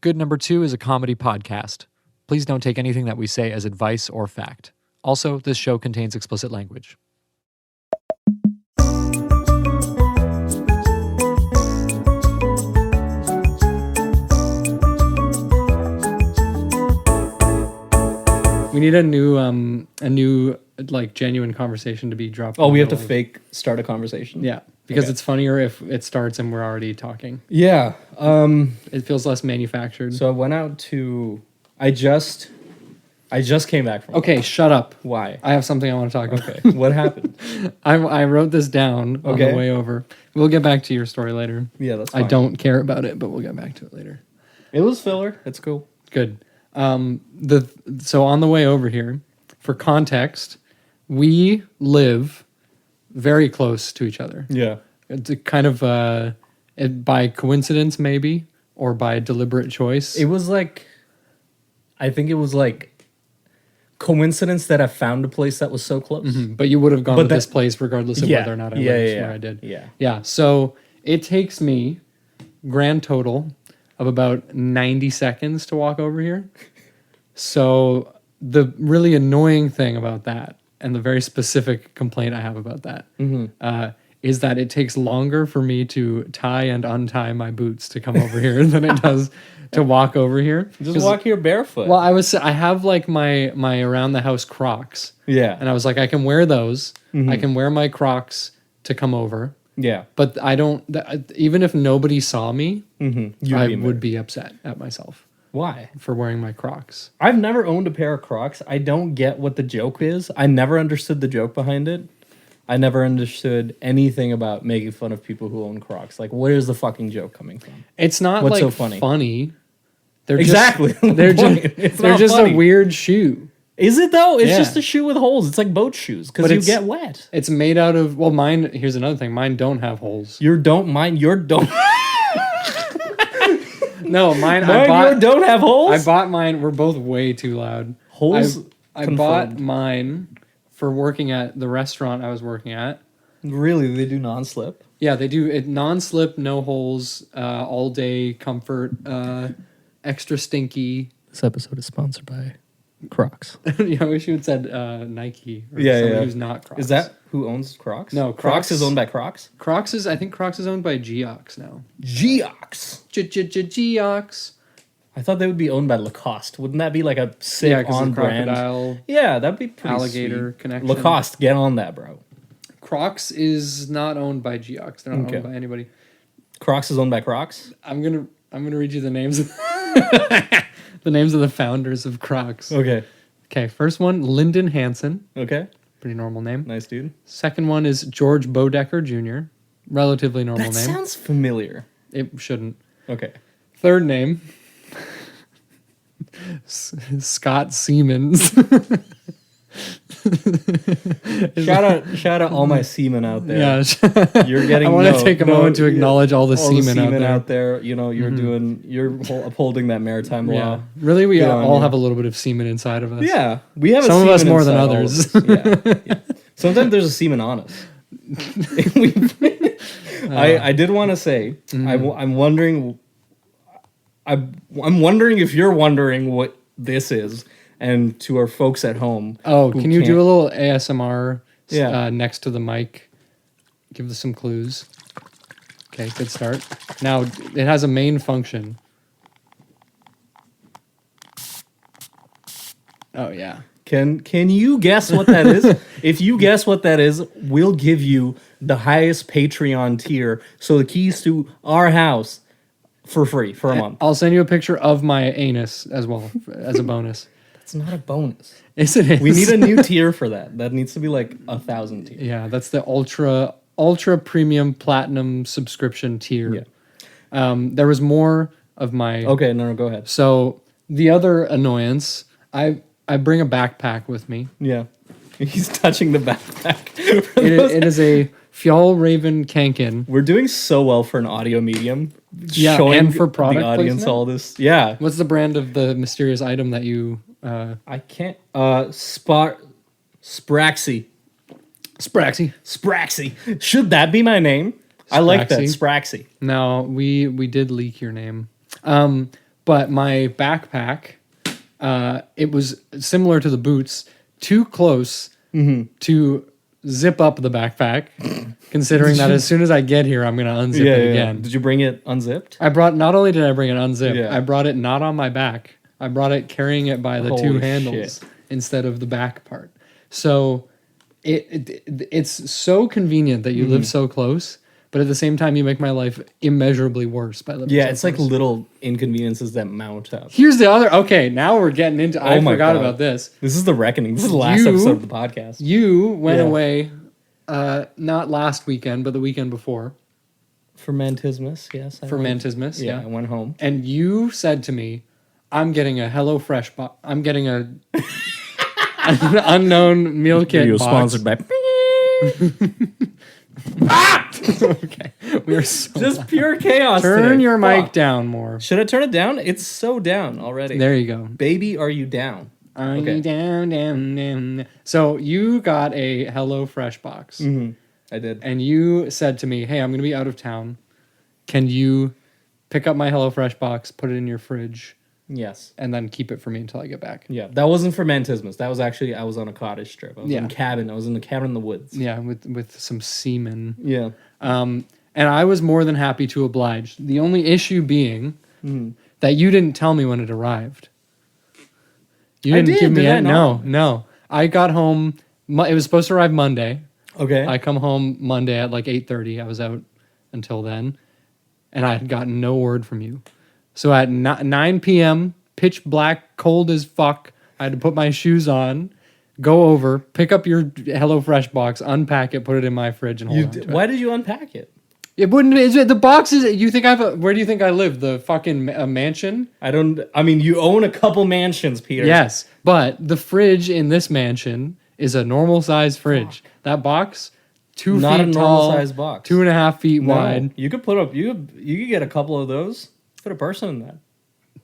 Good Number 2 is a comedy podcast. Please don't take anything that we say as advice or fact. Also, this show contains explicit language. We need a new like genuine conversation to be dropped. Oh, we have to fake start a conversation? Yeah, because it's funnier if it starts and we're already talking. Yeah. It feels less manufactured. So I went out to... I just came back from... Okay, shut up. Why? I have something I want to talk about. Okay, what happened? I wrote this down on the way over. We'll get back to your story later. Yeah, that's fine. I don't care about it, but we'll get back to it later. It was filler. It's cool. Good. So on the way over here, for context, we live very close to each other. Yeah. It's a kind of by coincidence, maybe, or by deliberate choice. It was like... I think it was like coincidence that I found a place that was so close. Mm-hmm. But you would have gone to this place regardless of whether or not I went where I did. Yeah. So it takes me grand total of about 90 seconds to walk over here. So the really annoying thing about that, and the very specific complaint I have about that, is that it takes longer for me to tie and untie my boots to come over here than it does to walk over here. Just walk here barefoot. Well, I have like my around the house Crocs. Yeah. And I was like, I can wear those. I can wear my Crocs to come over. Yeah. But I don't, even if nobody saw me, I would be upset at myself. Why? For wearing my Crocs. I've never owned a pair of Crocs. I don't get what the joke is. I never understood the joke behind it. I never understood anything about making fun of people who own Crocs. Like, where's the fucking joke coming from? It's not What's like so funny? They're exactly. They're just a weird shoe. Is it though? It's just a shoe with holes. It's like boat shoes because you get wet. It's made out of mine. Here's another thing. Mine don't have holes. Your don't. No, mine. Your don't have holes. I bought mine. We're both way too loud. Holes. I bought mine for working at the restaurant I was working at. Really? They do non-slip? Yeah, they do it non-slip, no holes, all day comfort, extra stinky. This episode is sponsored by Crocs. Yeah, I wish you had said Nike or somebody who's not Crocs. Is that who owns Crocs? No, Crocs is owned by Crocs? I think Crocs is owned by Geox now. Geox? Geox. I thought they would be owned by Lacoste. Wouldn't that be like a sick on brand? Crocodile. Yeah, that'd be pretty alligator sweet. connection. Lacoste, get on that, bro. Crocs is not owned by Geox. They're not owned by anybody. Crocs is owned by Crocs? I'm gonna read you the names of the names of the founders of Crocs. Okay. Okay, first one, Lyndon Hansen. Okay. Pretty normal name. Nice dude. Second one is George Bodecker Jr. Relatively normal name. That sounds familiar. It shouldn't. Okay. Third name, Scott Siemens. Shout out all my seamen out there. Yeah, you're getting. I want to take a moment to acknowledge all the seamen out there. You know, you're upholding that maritime law. Yeah, really, we all have a little bit of semen inside of us. Yeah, we have some of us more than others. Yeah. Sometimes there's a semen on us. I did want to say I'm wondering. I'm wondering if you're wondering what this is. And to our folks at home. Oh, can you do a little ASMR next to the mic? Give us some clues. Okay, good start. Now, it has a main function. Oh, yeah. Can you guess what that is? If you guess what that is, we'll give you the highest Patreon tier. So the keys to our house for free for a month. I'll send you a picture of my anus as well as a bonus. It's not a bonus. Yes, it is. We need a new tier for that. That needs to be like 1,000 tier. Yeah, that's the ultra premium platinum subscription tier. Yeah. There was more of my. Okay, no, go ahead. So the other annoyance, I bring a backpack with me. Yeah, he's touching the backpack. It is a Fjallraven Kanken. We're doing so well for an audio medium. Yeah, showing and for product the audience placement? all this. Yeah. What's the brand of the mysterious item that you? I can't. Spraxy. Spraxy. Should that be my name? I like that. Spraxy. No, we did leak your name. But my backpack, it was similar to the boots, too close to zip up the backpack, considering that as soon as I get here, I'm going to unzip it again. Did you bring it unzipped? Not only did I bring it unzipped, I brought it not on my back. I brought it carrying it by the two handles instead of the back part. So it's so convenient that you live so close, but at the same time, you make my life immeasurably worse by living so it's close. like little inconveniences that mount up. Here's the other... Okay, now we're getting into... I forgot about this. This is the reckoning. This is the last episode of the podcast. You went away, not last weekend, but the weekend before. For Mantismas, yes. Mantismas, I went home. And you said to me, I'm getting a HelloFresh box. I'm getting an unknown meal kit Video box. sponsored by... Okay. We are so just loud. pure chaos. Turn today. your mic down more. Should I turn it down? It's so down already. There you go. Baby, are you down? Are you down? So you got a HelloFresh box. Mm-hmm. I did. And you said to me, hey, I'm going to be out of town. Can you pick up my HelloFresh box, put it in your fridge, yes, and then keep it for me until I get back? Yeah, that wasn't for Mantismas. That was actually, I was on a cottage trip. I was in a cabin. I was in a cabin in the woods. Yeah, with some seamen. Yeah. And I was more than happy to oblige. The only issue being that you didn't tell me when it arrived. You didn't give me it. No. I got home. It was supposed to arrive Monday. Okay. I come home Monday at like 8:30. I was out until then, and I had gotten no word from you. So at 9 p.m., pitch black, cold as fuck, I had to put my shoes on, go over, pick up your HelloFresh box, unpack it, put it in my fridge, and hold on to it. Why did you unpack it? It wouldn't. The box is. You think where do you think I live? The fucking mansion. I mean, you own a couple mansions, Peter. Yes, but the fridge in this mansion is a normal size fridge. That box, 2 Not feet a tall, normal size box. 2.5 feet wide. You could put up. You could get a couple of those. Put a person in that.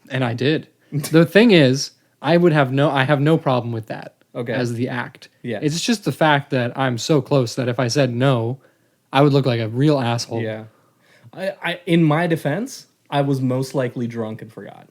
And I did. The thing is, I have no problem with that. Okay. As the act. Yeah. It's just the fact that I'm so close that if I said no, I would look like a real asshole. Yeah. I in my defense, I was most likely drunk and forgot.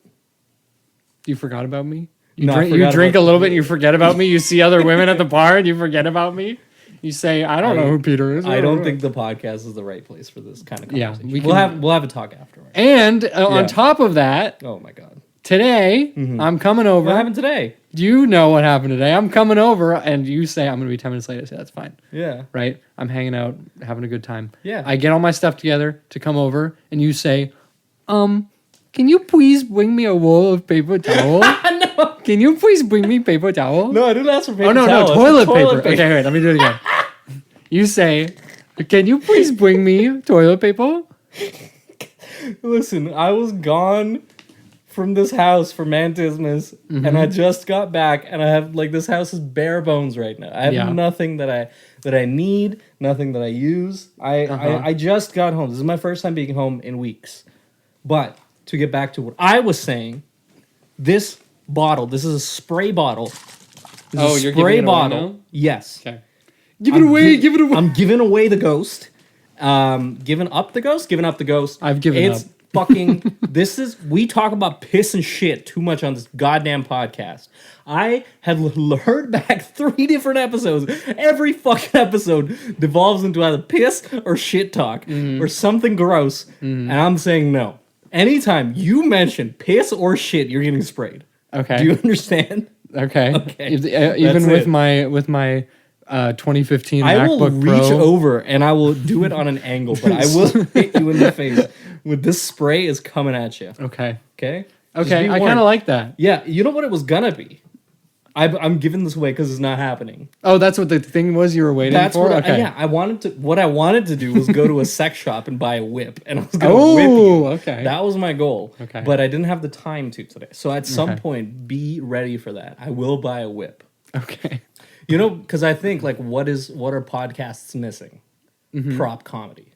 You forgot about me? You No, drink, I you forgot drink a about little bit and you forget about me? You see other women at the bar and you forget about me? You say, I don't know who Peter is. I don't think the podcast is the right place for this kind of conversation. Yeah, we'll have a talk afterwards. And on top of that, oh my god. Today, I'm coming over. What happened today? You know what happened today. I'm coming over, and you say I'm going to be 10 minutes late. I say, that's fine. Yeah. Right? I'm hanging out, having a good time. Yeah. I get all my stuff together to come over, and you say, can you please bring me a roll of paper towel? No. Can you please bring me paper towel? No, I didn't ask for paper towel. No, toilet paper. Okay, wait, let me do it again. You say, can you please bring me toilet paper? Listen, I was gone from this house for Mantismas, and I just got back, and I have this house is bare bones right now. I have nothing that I need, nothing that I use. I just got home. This is my first time being home in weeks. But to get back to what I was saying, this bottle, this is a spray bottle. You're giving it away now? Yes. Okay. Give it away. I'm giving away the ghost. Giving up the ghost. I've given up. Fucking, we talk about piss and shit too much on this goddamn podcast. I have heard back 3 different episodes. Every fucking episode devolves into either piss or shit talk or something gross. And I'm saying no. Anytime you mention piss or shit, you're getting sprayed. Okay. Do you understand? Okay. Even with my 2015 I will MacBook reach Pro. over and I will do it on an angle, but I will hit you in the face with this spray is coming at you. Okay. Okay? Okay, I kind of like that. Yeah, you know what it was gonna be? I'm giving this away because it's not happening. Oh, that's what the thing was you were waiting for? Okay. What I wanted to do was go to a sex shop and buy a whip, and I was gonna whip you. Okay. That was my goal. Okay. But I didn't have the time to today. So at some point, be ready for that. I will buy a whip. Okay. You know, because I think what are podcasts missing? Prop comedy.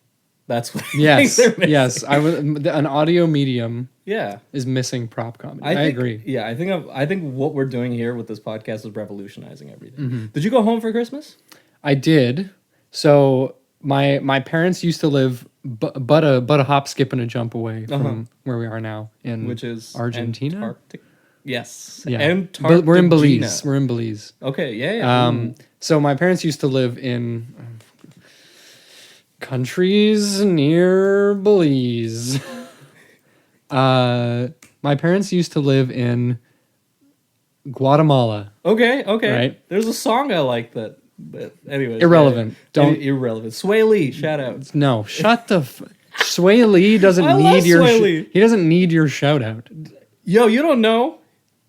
That's what I think they're missing. Yes. An audio medium. Yeah, is missing prop comedy. I agree. Yeah, I think what we're doing here with this podcast is revolutionizing everything. Did you go home for Christmas? I did. So my parents used to live but a hop, skip, and a jump away from where we are now which is Argentina. Antarctic? Yes. Yeah. Antarctica. We're in Belize. We're in Belize. Okay. Yeah. So my parents used to live in countries near Belize. My parents used to live in Guatemala. Okay. Right? There's a song I like that. But anyways. Irrelevant. Irrelevant. Sway Lee, shout out. No, shut the Sway Lee doesn't need your he doesn't need your shout out. Yo, you don't know.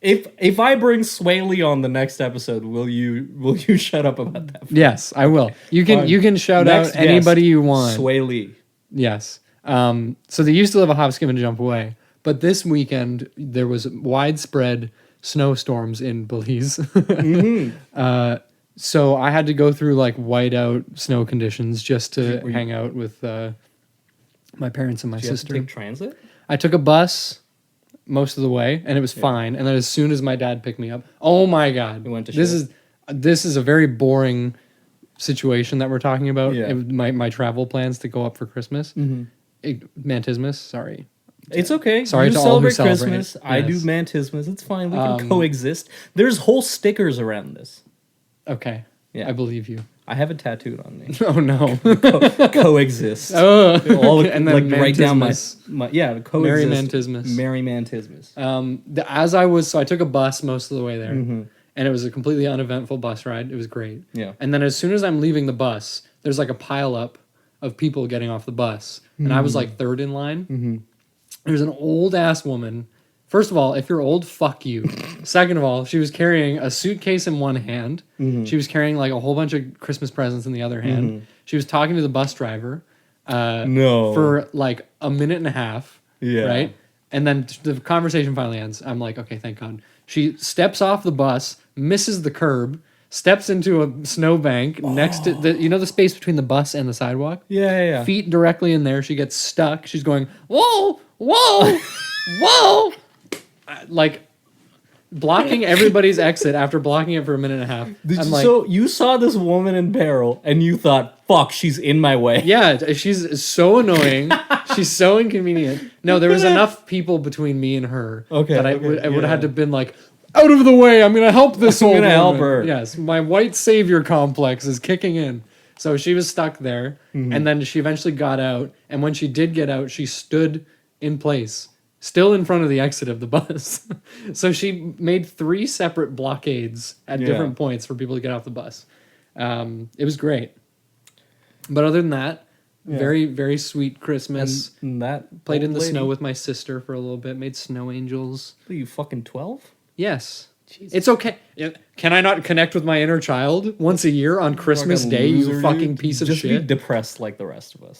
If I bring Sway Lee on the next episode, will you shut up about that? Yes, I will. You can shout out anybody you want. Sway Lee. Yes. So they used to live a hop, skip, and jump away. But this weekend there was widespread snowstorms in Belize. So I had to go through like whiteout snow conditions just to hang out with my parents and my sister. Did you take transit? I took a bus most of the way, and it was fine. And then as soon as my dad picked me up, oh my god, we went to this is a very boring situation that we're talking about. Yeah. My travel plans to go up for Christmas. Mantismas, sorry. It's okay. Sorry you to celebrate all who celebrate. Christmas. Yes. I do Mantismas. It's fine. We can coexist. There's whole stickers around this. Okay. Yeah. I believe you. I have it tattooed on me. Oh no. Coexist. Oh. And then like right down my coexist. Merry Mantismas. Merry Mantismas. I took a bus most of the way there, and it was a completely uneventful bus ride. It was great. Yeah. And then as soon as I'm leaving the bus, there's like a pile up of people getting off the bus, and I was like third in line. There's an old ass woman. First of all, if you're old, fuck you. Second of all, she was carrying a suitcase in one hand. She was carrying like a whole bunch of Christmas presents in the other hand. She was talking to the bus driver for like a minute and a half. Yeah. Right? And then the conversation finally ends. I'm like, okay, thank God. She steps off the bus, misses the curb, steps into a snowbank next to the space between the bus and the sidewalk. Yeah. Feet directly in there. She gets stuck. She's going, whoa, whoa, whoa. Like blocking everybody's exit after blocking it for a minute and a half. So you saw this woman in peril and you thought, fuck, she's in my way. Yeah, she's so annoying. She's so inconvenient. No, there was enough people between me and her that I would have had to have been like, out of the way, I'm going to help this old woman. I'm going to help her. Yes, my white savior complex is kicking in. So she was stuck there, and then she eventually got out, and when she did get out, she stood in place. Still in front of the exit of the bus. So she made 3 separate blockades at different points for people to get off the bus. It was great. But other than that, very, very sweet Christmas. And that played in the snow with my sister for a little bit. Made snow angels. Are you fucking 12? Yes. Jesus. It's okay. Can I not connect with my inner child once a year on Christmas Day, you fucking piece of shit? Just be depressed like the rest of us.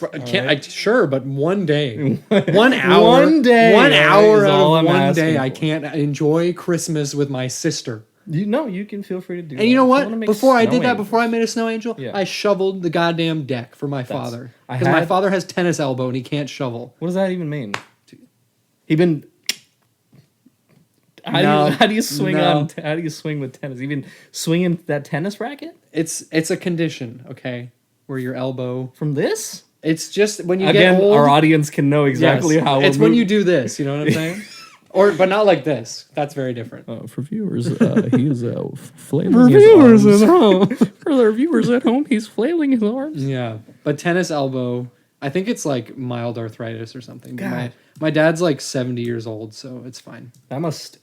Sure, but one day. 1 hour. One day. 1 hour out of one day, I can't enjoy Christmas with my sister. You can feel free to do that. And you know what? Before I did that, before I made a snow angel, I shoveled the goddamn deck for my father. Because my father has tennis elbow and he can't shovel. What does that even mean? How do you swing with tennis? Even swinging that tennis racket? It's a condition, okay, where your elbow from this. It's just when you get old. Our audience can know exactly how. It's when you do this. You know what I'm saying? But not like this. That's very different. For viewers, he is flailing his arms. At home. For their viewers at home, he's flailing his arms. Yeah, but tennis elbow. I think it's like mild arthritis or something. God. My dad's like 70 years old, so it's fine. That must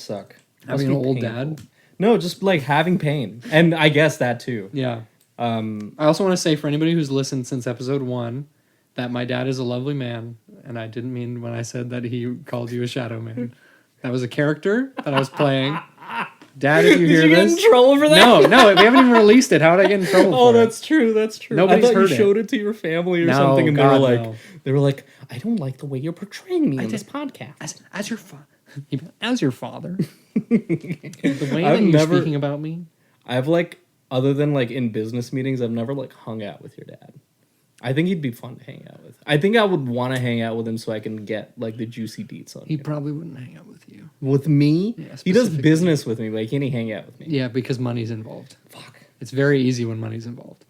suck. Having an old dad? No, just like having pain. And I guess that too. Yeah. I also want to say for anybody who's listened since episode 1 that my dad is a lovely man, and I didn't mean when I said that he called you a shadow man. That was a character that I was playing. Dad, if you hear this... Did you get in trouble for that? No, we haven't even released it. How would I get in trouble for it? That's true. Nobody's I thought heard you showed it to your family or something, and God, they were like, I don't like the way you're portraying me in this podcast. As your father. As your father. The way that you're speaking about me. I've other than in business meetings, I've never hung out with your dad. I think he'd be fun to hang out with. I think I would want to hang out with him so I can get the juicy deets on him. He probably wouldn't hang out with you. With me? Yeah, he does business with me, but he can't hang out with me. Yeah, because money's involved. Fuck. It's very easy when money's involved.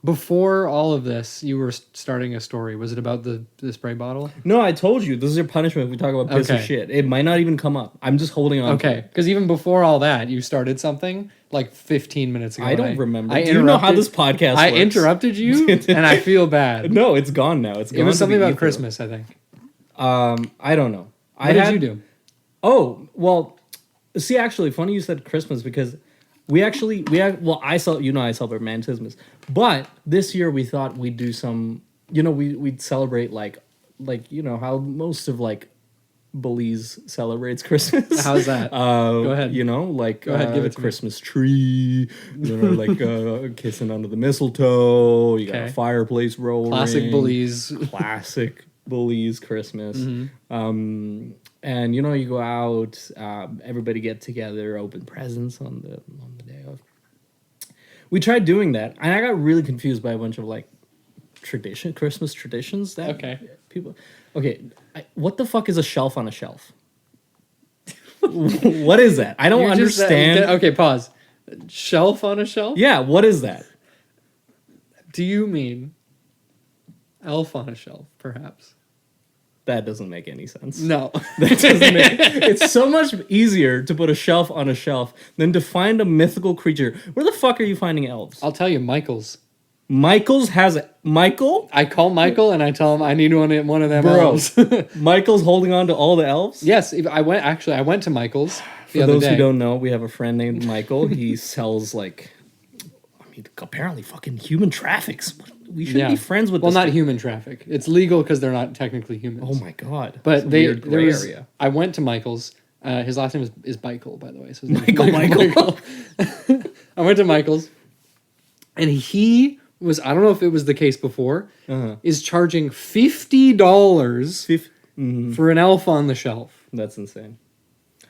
before all of this, you were starting a story. Was it about the spray bottle? No, I told you. This is your punishment if we talk about piss or shit. It might not even come up. I'm just holding on. Okay, because even before all that, you started something like 15 minutes ago. I don't remember. Do you know how this podcast works? I interrupted you, and I feel bad. No, it's gone now. It was something about Christmas, I think. I don't know. What did you do? Oh, well, see, actually, funny you said Christmas because I celebrate Mantismas, but this year we thought we'd do some, we'd celebrate like, how most of like Belize celebrates Christmas. How's that? Go ahead. Go ahead, give it to Christmas tree, kissing under the mistletoe. You got a fireplace rolling. Classic Belize. Classic Belize Christmas. Mm-hmm. And you go out, everybody get together, open presents on the day of. We tried doing that, and I got really confused by a bunch of like Christmas traditions that people. Okay, what the fuck is a shelf on a shelf? What is that? I don't understand. Okay, pause. Shelf on a shelf? Yeah, what is that? Do you mean elf on a shelf, perhaps? That doesn't make any sense. No. It's so much easier to put a shelf on a shelf than to find a mythical creature. Where the fuck are you finding elves? I'll tell you, Michael's. Michael's has Michael? I call Michael and I tell him I need one of them elves. Michael's holding on to all the elves? Yes, I went to Michael's the other day. For those who don't know, we have a friend named Michael. He sells apparently fucking human traffics. We shouldn't be friends with. Well, not human traffic. It's legal because they're not technically humans. Oh my god! But area. I went to Michael's. His last name is Michael, by the way. So Michael. I went to Michael's, and he was. I don't know if it was the case before. Is charging $50 for an elf on the shelf. That's insane.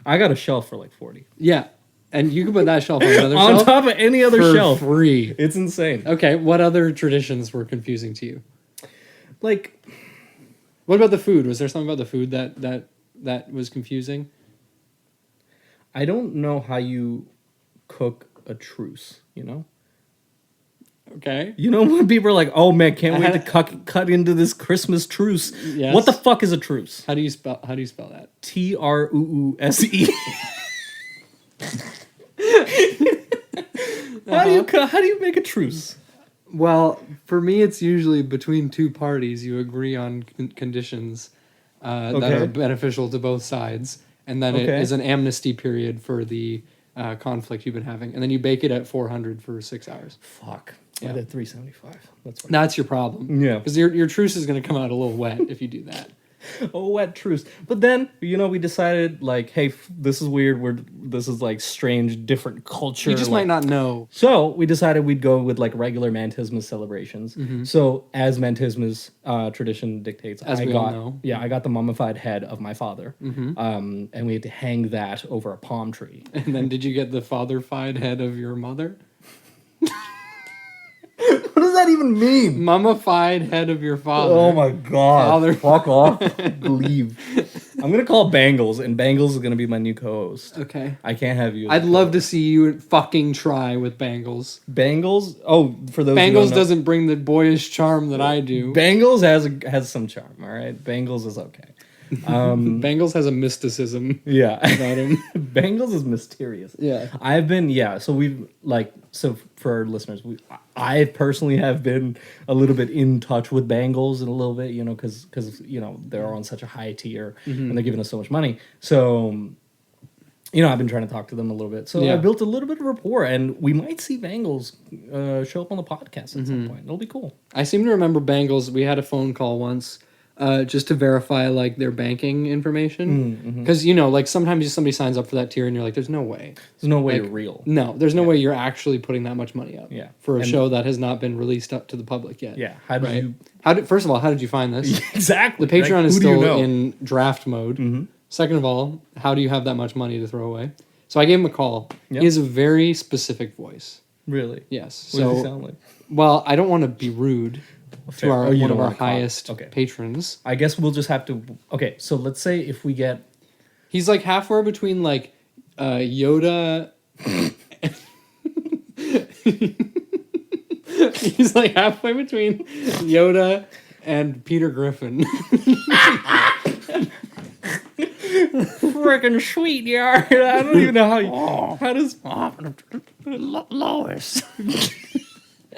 I got a shelf for like $40. Yeah. And you can put that shelf on another on shelf top of any other shelf. Free. It's insane. Okay, what other traditions were confusing to you? Like, what about the food? Was there something about the food that was confusing? I don't know how you cook a truce, Okay. When people are like, "Oh man, can't wait to cut into this Christmas truce." Yes. What the fuck is a truce? How do you spell that? TRUUSE. How do you make a truce? Well, for me, it's usually between two parties. You agree on conditions that are beneficial to both sides, and then it is an amnesty period for the conflict you've been having, and then you bake it at 400 for 6 hours. Fuck. Yeah. At 375. That's your problem. Yeah. Because your truce is going to come out a little wet if you do that. A wet truce. But then, we decided, like, hey, this is weird. This is, like, strange, different culture. You just might not know. So, we decided we'd go with, like, regular Mantismas celebrations. Mm-hmm. So, as Mantismas tradition dictates, I got the mummified head of my father. Mm-hmm. And we had to hang that over a palm tree. And then did you get the father-fied head of your mother? What does that even mean? Mummified head of your father. Oh my god. Fuck off. Leave. I'm going to call Bangles, and Bangles is going to be my new co-host. Okay. I can't have you. I'd love to see you fucking try with Bangles. Bangles? Oh, for those Bangles doesn't bring the boyish charm that I do. Bangles has some charm, all right? Bangles is okay. Bangles has a mysticism about him. Bangles is mysterious. Yeah. So for our listeners, I personally have been a little bit in touch with Bangles and a little bit, because they're on such a high tier and they're giving us so much money. So, I've been trying to talk to them a little bit. So I built a little bit of rapport, and we might see Bangles show up on the podcast at some point. It'll be cool. I seem to remember Bangles. We had a phone call once. Just to verify their banking information, because sometimes somebody signs up for that tier and you're like, there's no way you're real. No, there's no way you're actually putting that much money up. Yeah. For a show that has not been released up to the public yet. Yeah. First of all, how did you find this? Exactly. The Patreon is still in draft mode. Mm-hmm. Second of all, how do you have that much money to throw away? So I gave him a call. Yep. He has a very specific voice. Really? Yes. What does he sound like? Well, I don't want to be rude. To one of our highest patrons. I guess we'll just have to... Okay, so let's say if we get... He's halfway between Yoda... He's like halfway between Yoda and Peter Griffin. Freaking sweet yard. I don't even know how does Lois.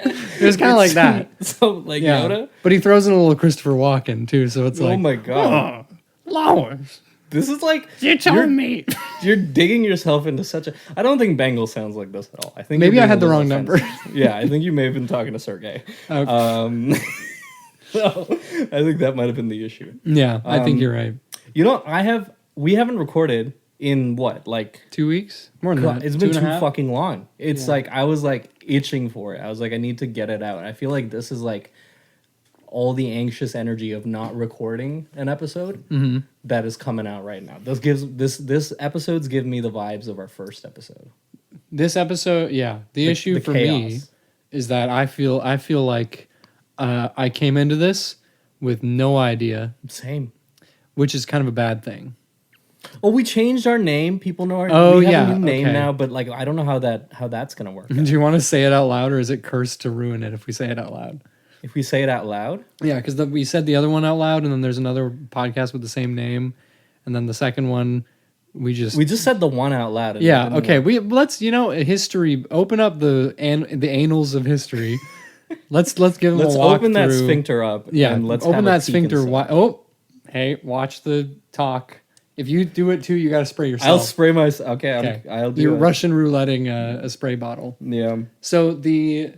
It was kind of like that. So like Yoda, but he throws in a little Christopher Walken too. So it's like, oh my god, Lois. This is like you're telling me you're digging yourself into such a. I don't think Bengal sounds like this at all. I think maybe I had the wrong number. Yeah, I think you may have been talking to Sergey. Okay. So I think that might have been the issue. Yeah, I think you're right. You know, we haven't recorded in what, like 2 weeks? More than that. It's been too fucking long. It's like I was like itching for it. I was like, I need to get it out. I feel like this is like all the anxious energy of not recording an episode that is coming out right now. This episode's giving me the vibes of our first episode. This episode, yeah. The issue for me is that I feel like I came into this with no idea. Same. Which is kind of a bad thing. Well, we changed our name. People know we have a new name now, but like I don't know how that's gonna work. Do you want to say it out loud, or is it cursed to ruin it if we say it out loud? If we say it out loud? Yeah, because we said the other one out loud, and then there's another podcast with the same name, and then the second one we just said the one out loud. Yeah, okay. Let's history. Open up the annals of history. Let's give them a walk open that sphincter up. Yeah, and let's open that sphincter. Hey, watch the talk. If you do it too, you got to spray yourself. I'll spray myself. Okay. I'll do it. You're Russian rouletting a spray bottle. Yeah. So the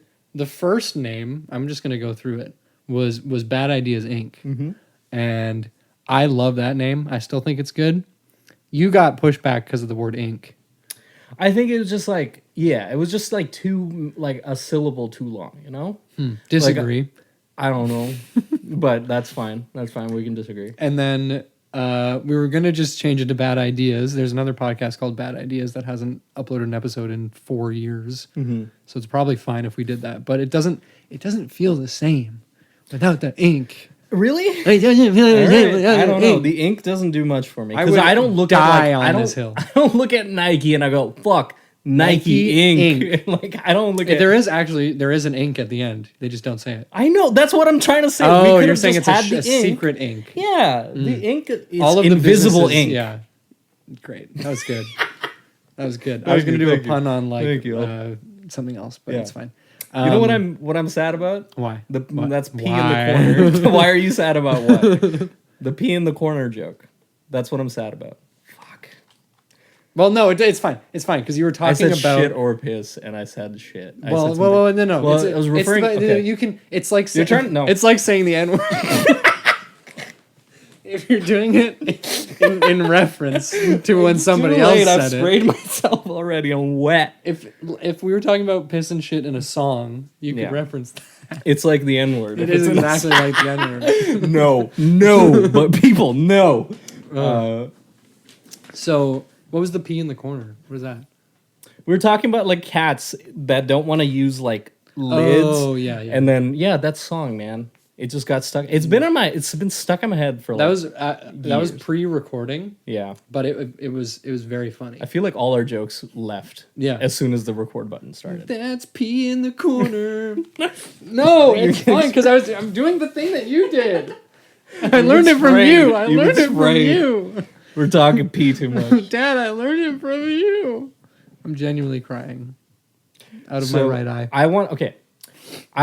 first name, I'm just gonna go through it, was Bad Ideas Inc. Mm-hmm. And I love that name. I still think it's good. You got pushback because of the word ink. I think it was just like, it was just like too, like a syllable too long, you know? Disagree. Like, I don't know, but that's fine. That's fine. We can disagree. And then we were going to just change it to Bad Ideas. There's another podcast called Bad Ideas that hasn't uploaded an episode in 4 years. Mm-hmm. So it's probably fine if we did that. But it doesn't feel the same without the ink. Really? I don't know. The ink doesn't do much for me. Because I don't look at this hill. I don't look at Nike and I go, fuck, Nike ink. Like I don't look at. There is an ink at the end. They just don't say it. I know. That's what I'm trying to say. Oh, you're saying it's a secret ink. Yeah, the ink is all of invisible ink. Yeah, great. That was good. I was going to do a pun on like something else, but it's fine. You know what I'm sad about? Why? That's pee in the corner. Why are you sad about what? The pee in the corner joke. That's what I'm sad about. Fuck. Well, no, it's fine. It's fine because you were talking about shit or piss, and I said shit. No. Well, I was referring. You can. It's like It's like saying the N-word. If you're doing it in reference to when somebody else said it. I've sprayed myself already. I'm wet. If we were talking about piss and shit in a song, you could reference that. It's like the N-word. It is exactly like the N-word. No, but people know. So, what was the pee in the corner? What is that? We were talking about like cats that don't want to use like lids. Oh yeah. And then that song, man. It just got stuck. It's been stuck in my head for like that was pre-recording. Yeah, but it was very funny. I feel like all our jokes left. Yeah, as soon as the record button started. That's pee in the corner. No, it's fine because I'm doing the thing that you did. I learned it from you. I learned it from you. We're talking pee too much, Dad. I learned it from you. I'm genuinely crying out of my right eye. I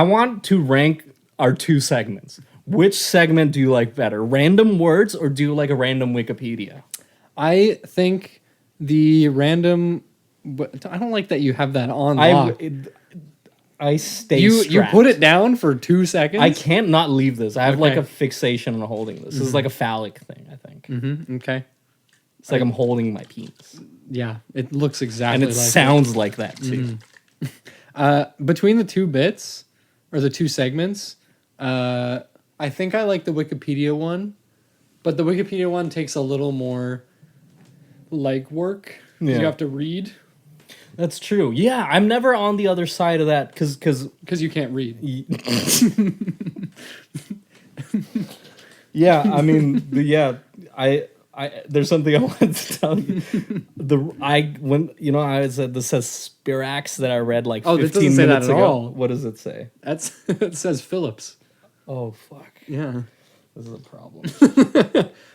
want to rank our 2 segments. Which segment do you like better? Random words or do you like a random Wikipedia? I think the random... I don't like that you have that on lock. I stay strapped. You put it down for 2 seconds? I can't not leave this. I have like a fixation on holding this. This is like a phallic thing, I think. Mm-hmm. Okay. It's like I'm holding my penis. Yeah, it looks exactly like that. And it sounds like that too. Mm-hmm. Between the 2 bits, or the 2 segments... I think I like the Wikipedia one, but the Wikipedia one takes a little more like work. Yeah. You have to read. That's true. Yeah, I'm never on the other side of that because you can't read. Yeah, I mean, I there's something I wanted to tell you. I said this says Spirax that I read like 15 this doesn't say minutes that at ago. all. What does it say? It says Phillips. Oh fuck. Yeah. This is a problem.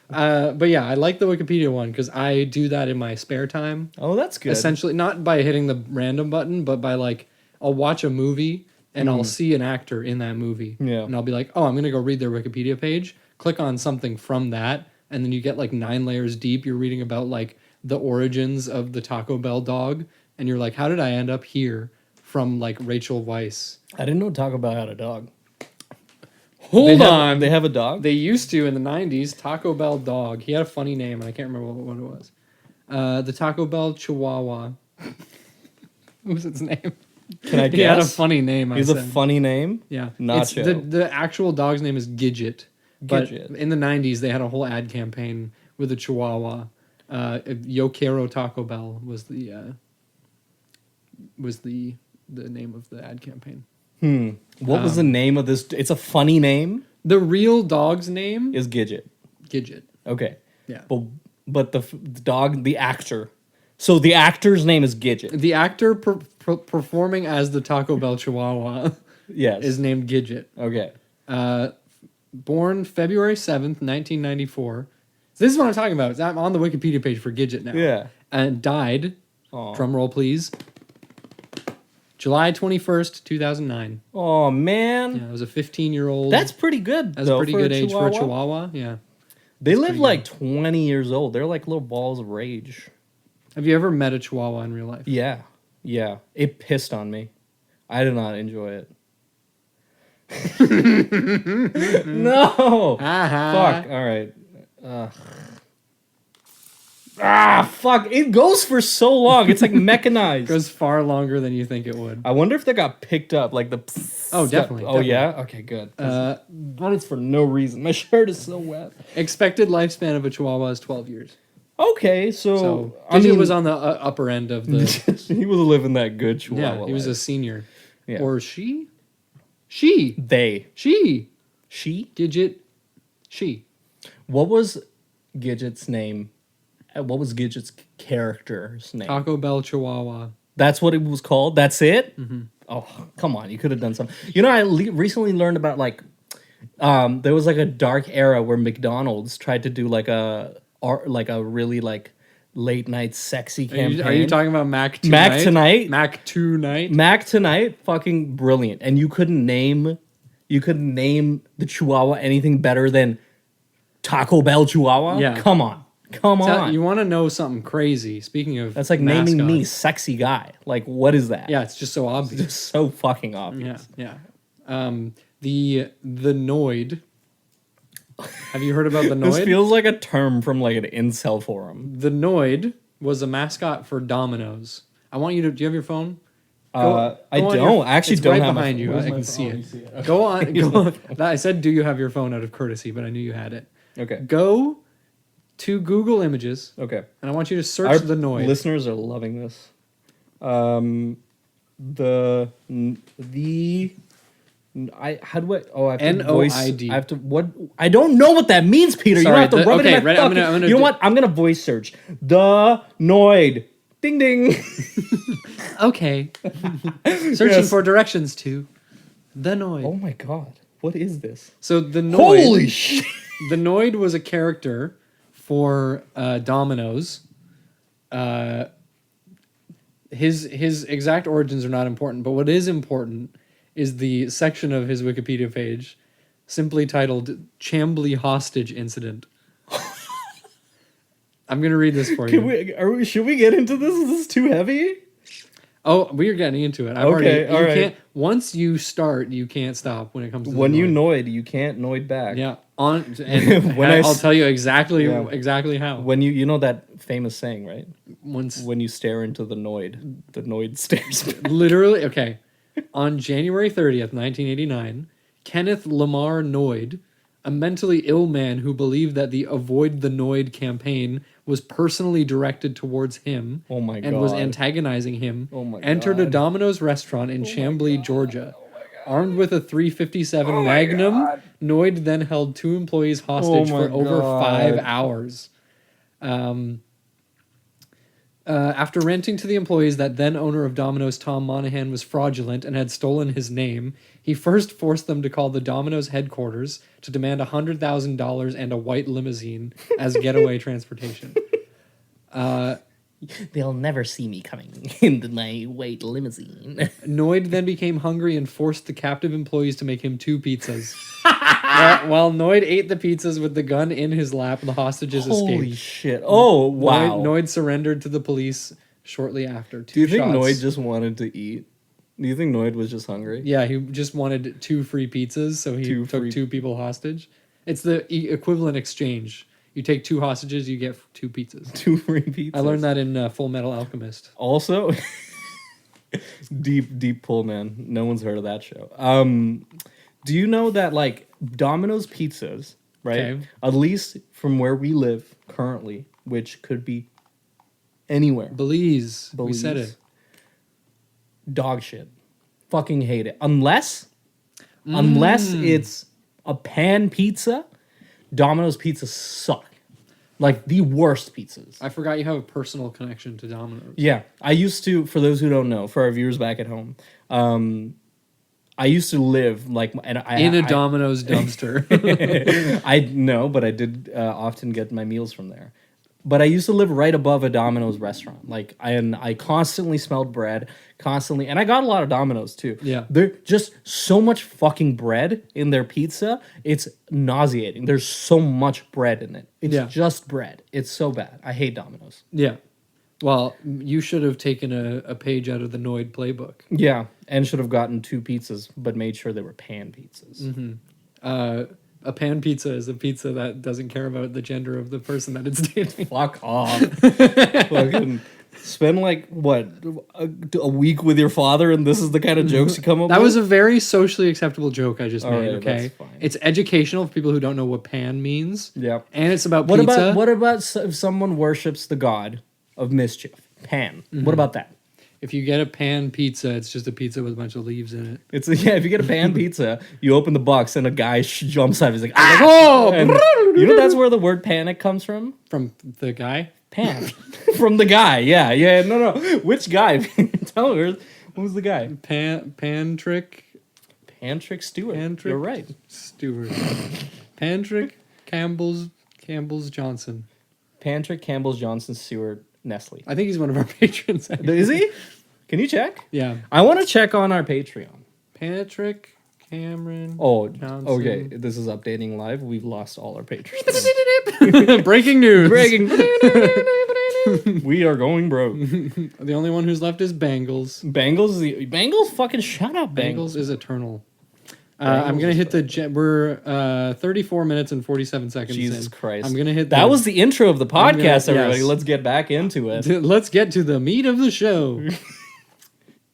But yeah, I like the Wikipedia one because I do that in my spare time. Oh, that's good. Essentially, not by hitting the random button, but by like, I'll watch a movie and I'll see an actor in that movie. Yeah. And I'll be like, oh, I'm going to go read their Wikipedia page. Click on something from that. And then you get like 9 layers deep. You're reading about like the origins of the Taco Bell dog. And you're like, how did I end up here from like Rachel Weisz? I didn't know Taco Bell had a dog. Hold on. They have a dog? They used to in the 90s. Taco Bell dog. He had a funny name. And I can't remember what it was. The Taco Bell Chihuahua. What was its name? Can I guess? He had a funny name. He's a funny name? Yeah. Nacho. The actual dog's name is Gidget. But in the 90s, they had a whole ad campaign with a Chihuahua. Yo Quiero Taco Bell was the name of the ad campaign. What was the name of this? It's a funny name? The real dog's name is Gidget. Gidget. Okay. Yeah. But the dog, the actor. So the actor's name is Gidget. The actor performing as the Taco Bell Chihuahua is named Gidget. Okay. Born February 7th, 1994. So this is what I'm talking about. I'm on the Wikipedia page for Gidget now. Yeah. And died, drum roll please, July 21st, 2009. Oh, man. Yeah, it was a 15-year-old. That's pretty good, That's a pretty good age for a Chihuahua. Yeah. They live like 20 years old. They're like little balls of rage. Have you ever met a Chihuahua in real life? Yeah. Yeah. It pissed on me. I did not enjoy it. No. Fuck. All right. Fuck. It goes for so long. It's like mechanized. It goes far longer than you think it would. I wonder if they got picked up. Like the. Oh, definitely. Oh, yeah? Okay, good. But it's for no reason. My shirt is so wet. Expected lifespan of a Chihuahua is 12 years. Okay, so Gidget was on the upper end of the. He was living that good Chihuahua. Yeah, he was a senior. Yeah. Or she? They. She? Gidget? She. What was Gidget's name? What was Gidget's character's name? Taco Bell Chihuahua. That's what it was called? That's it? Mm-hmm. Oh, come on. You could have done something. You know, I recently learned about, like, there was, like, a dark era where McDonald's tried to do, like a really, like, late night sexy campaign. Are you talking about Mac Tonight? Mac Tonight, fucking brilliant. And you couldn't name the Chihuahua anything better than Taco Bell Chihuahua? Yeah. Come on. You want to know something crazy? Speaking of that's like mascots. Naming me sexy guy. Like, what is that? Yeah, it's just so obvious. It's just so fucking obvious. Yeah. The Noid. Have you heard about the Noid? This feels like a term from like an incel forum. The Noid was a mascot for Domino's. I want you to. Do you have your phone? I don't. I actually don't right have behind you. I can see it. Okay. Go on. I said, do you have your phone out of courtey, but I knew you had it. Okay. Go to Google Images. Okay. And I want you to search the Noid. Listeners are loving this. How do I? Oh, I have to N-O-I-D. I have to. What? I don't know what that means, Peter. Sorry, you don't have to rub it in my fucking. I'm gonna you know what? I'm gonna voice search the Noid. Ding ding. Okay. Searching for directions to the Noid. Oh my god. What is this? So the Noid. Holy shit. The Noid was a character for Domino's. His exact origins are not important, but what is important is the section of his Wikipedia page simply titled Chambly Hostage Incident. I'm going to read this for you. Should we get into this? Is this too heavy? Oh, we're getting into it. All right. Once you start, you can't stop when it comes to when you Noid, you can't Noid back. Yeah. I'll tell you exactly how. When you know that famous saying, right? When you stare into the Noid stares back. Literally, okay. On January 30th, 1989, Kenneth Lamar Noid, a mentally ill man who believed that the Avoid the Noid campaign was personally directed towards him and was antagonizing him, entered a Domino's restaurant in Chambly, Georgia. Armed with a .357 Magnum, Noid then held 2 employees hostage for over 5 hours. After ranting to the employees that then owner of Domino's, Tom Monahan, was fraudulent and had stolen his name, he first forced them to call the Domino's headquarters to demand $100,000 and a white limousine as getaway transportation. They'll never see me coming in my white limousine. Noid then became hungry and forced the captive employees to make him 2 pizzas. While Noid ate the pizzas with the gun in his lap, the hostages escaped. Holy shit. Oh, wow. Noid surrendered to the police shortly after. Do you think Noid just wanted to eat? Do you think Noid was just hungry? Yeah, he just wanted 2 free pizzas, so he took 2 people hostage. It's the equivalent exchange. You take 2 hostages, you get 2 pizzas. 2 free pizzas. I learned that in Full Metal Alchemist. Also, deep pull, man. No one's heard of that show. Do you know that, like, Domino's pizzas, right? Okay. At least from where we live currently, which could be anywhere. Belize. We said it. Dog shit. Fucking hate it. Unless it's a pan pizza, Domino's pizzas suck. Like, the worst pizzas. I forgot you have a personal connection to Domino's. Yeah. I used to, for those who don't know, for our viewers back at home, I used to live in a Domino's dumpster. I know, but I did often get my meals from there. But I used to live right above a Domino's restaurant. Like, I constantly smelled bread, and I got a lot of Domino's too. Yeah, they're just so much fucking bread in their pizza. It's nauseating. There's so much bread in it. It's just bread. It's so bad. I hate Domino's. Yeah. Well, you should have taken a page out of the Noid playbook. Yeah, and should have gotten 2 pizzas, but made sure they were pan pizzas. Mm-hmm. A pan pizza is a pizza that doesn't care about the gender of the person that it's dating. Fuck off. Fucking spend, like, what, a week with your father, and this is the kind of jokes you come up with? That was a very socially acceptable joke I just made, right, okay? that's fine. It's educational for people who don't know what pan means. Yeah. And it's about pizza. What about if someone worships the god of mischief? Pan. Mm-hmm. What about that? If you get a pan pizza, it's just a pizza with a bunch of leaves in it. If you get a pan pizza, you open the box and a guy jumps out. He's like, ah! Oh! And you know that's where the word panic comes from? From the guy? Pan. From the guy, yeah. No. Which guy? Tell me, what was the guy? Pantrick Stewart. You're right. Stewart. Pantrick Campbell's Johnson. Pantrick Campbell's Johnson Stewart Nestle. I think he's one of our patrons. Is he? Can you check? Yeah. I want to check on our Patreon. Patrick Cameron. Johnson. Okay. This is updating live. We've lost all our patrons. Breaking news. We are going broke. The only one who's left is Bangles. Bangles fucking shut up. Bangles is eternal. I'm going to hit we're 34 minutes and 47 seconds Jesus in. Christ. I'm going to hit that was the intro of the podcast, everybody. Yes. Let's get back into it. Let's get to the meat of the show.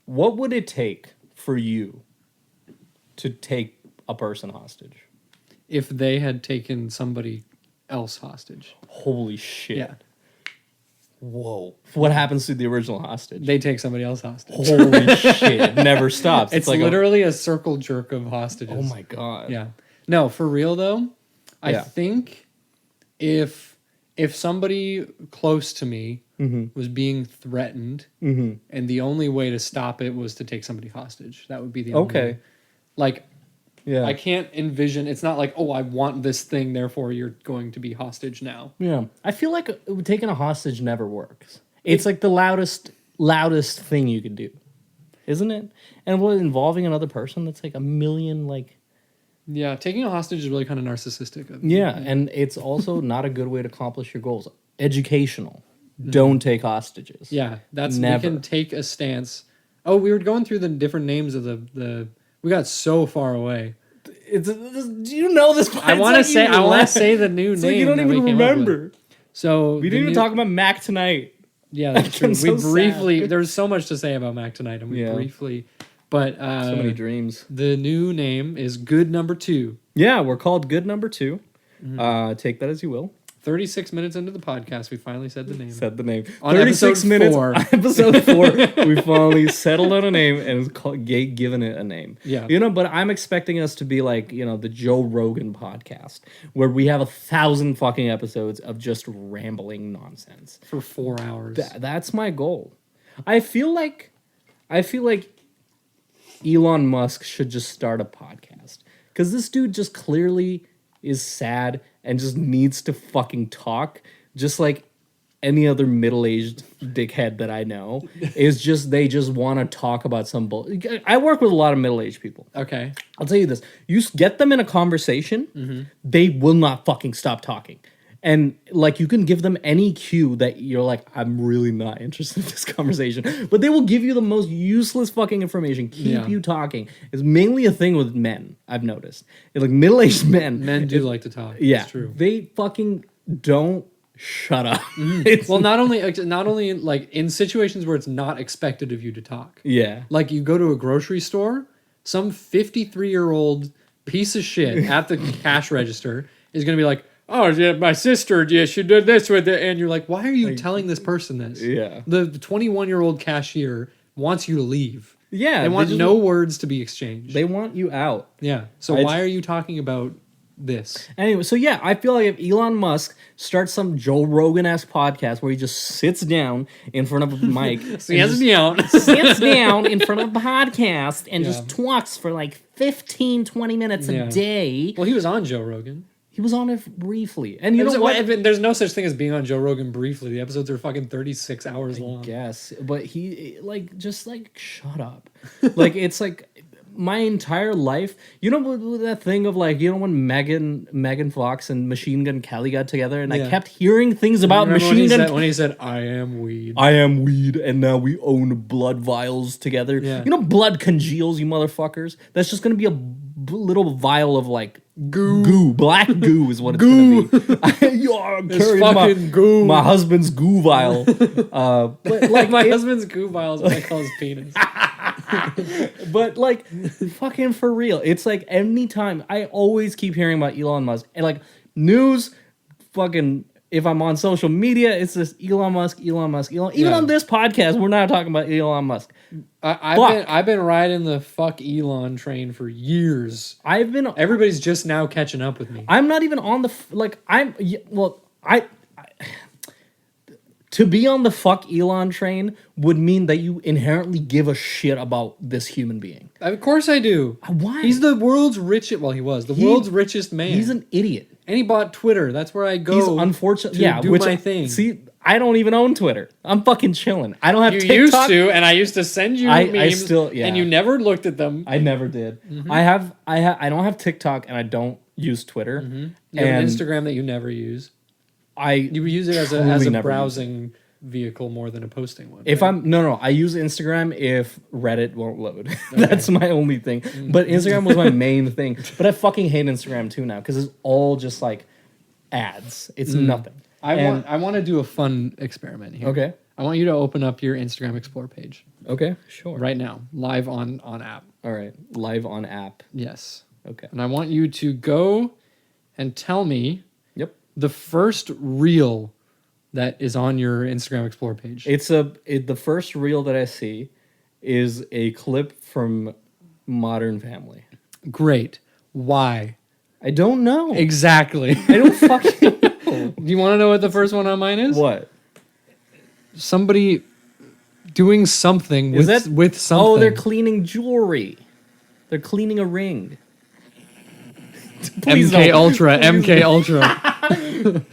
What would it take for you to take a person hostage? If they had taken somebody else hostage. Holy shit. Yeah. Whoa. What happens to the original hostage? They take somebody else hostage. Holy shit. It never stops. It's like literally a circle jerk of hostages. Oh my God. Yeah. No, for real though, I think if somebody close to me was being threatened and the only way to stop it was to take somebody hostage, that would be the only way. Like, yeah. I can't envision. It's not like, oh, I want this thing, therefore you're going to be hostage now. Yeah. I feel like taking a hostage never works. It's like the loudest thing you could do, isn't it? And involving another person, that's like a million, like... Yeah, taking a hostage is really kind of narcissistic. Yeah, and it's also not a good way to accomplish your goals. Educational. Don't take hostages. Yeah, that's... Never. We can take a stance. Oh, we were going through the different names of the we got so far away. Do you know this? I want to say the new name. Like you don't even remember. So we didn't even talk about Mac tonight. Yeah, that's true. We briefly. There's so much to say about Mac tonight, and we briefly. But so many dreams. The new name is Good Number 2. Yeah, we're called Good Number 2. Take that as you will. 36 minutes into the podcast, we finally said the name. On 36 minutes. 4. Episode 4, we finally settled on a name and given it a name. Yeah. But I'm expecting us to be like, the Joe Rogan podcast, where we have 1,000 fucking episodes of just rambling nonsense. For 4 hours. That's my goal. I feel like Elon Musk should just start a podcast. Because this dude just clearly is sad and just needs to fucking talk, just like any other middle-aged dickhead that I know. Is just they just want to talk about some bull. I work with a lot of middle-aged people. Okay, I'll tell you this: you get them in a conversation, they will not fucking stop talking. And like you can give them any cue that you're like, I'm really not interested in this conversation, but they will give you the most useless fucking information. Keep you talking. It's mainly a thing with men. I've noticed, like middle-aged men. Men do like to talk. Yeah, it's true. They fucking don't shut up. Well, not only like in situations where it's not expected of you to talk. Yeah, like you go to a grocery store, some 53-year-old piece of shit at the cash register is going to be like, oh, yeah, my sister, yeah, she did this with it. And you're like, why are you telling this person this? Yeah. The 21-year-old cashier wants you to leave. Yeah. They want no words to be exchanged. They want you out. Yeah. So why are you talking about this? Anyway, so yeah, I feel like if Elon Musk starts some Joe Rogan-esque podcast where he just sits down in front of a mic. Sits down in front of a podcast and just talks for like 15, 20 minutes a day. Well, he was on Joe Rogan. He was on it briefly. And you know what? There's no such thing as being on Joe Rogan briefly. The episodes are fucking 36 hours long. Yes. But he, just shut up. Like, it's like my entire life. You know that thing of when Megan Fox and Machine Gun Kelly got together and I kept hearing things about Machine Gun when he said, I am weed. I am weed, and now we own blood vials together. Yeah. Blood congeals, you motherfuckers. That's just going to be a little vial of goo. Black goo is what it's gonna be. It's fucking goo. My husband's goo vial. But my husband's goo vial is what I call his penis. But fucking for real, it's like anytime I always keep hearing about Elon Musk and news. Fucking if I'm on social media, it's this Elon Musk. Even on this podcast, we're not talking about Elon Musk. I've been riding the fuck Elon train for years. Everybody's just now catching up with me. I'm not even on the to be on the fuck Elon train would mean that you inherently give a shit about this human being. Of course I do. Why? He's the world's richest. Well, he was the world's richest man. He's an idiot. And he bought Twitter. That's where I go. He's unfortunately do my thing. See, I don't even own Twitter. I'm fucking chilling. I don't have TikTok. You used to, and I used to send you memes, and you never looked at them. I never did. Mm-hmm. I don't have TikTok, and I don't use Twitter. Mm-hmm. You have an Instagram that you never use. You use it as a browsing vehicle more than a posting one. If right? I use Instagram if Reddit won't load. That's my only thing. But Instagram was my main thing. But I fucking hate Instagram too now because it's all just ads. It's nothing. I want to do a fun experiment here. Okay. I want you to open up your Instagram Explore page. Okay, sure. Right now, live on app. All right, live on app. Yes. Okay. And I want you to go and tell me. Yep. The first reel that is on your Instagram Explore page. The first reel that I see is a clip from Modern Family. Great. Why? I don't know. Exactly. I don't fucking know. Do you want to know what the first one on mine is? What? Somebody doing something with something. Oh, they're cleaning jewelry. They're cleaning a ring. MK Ultra.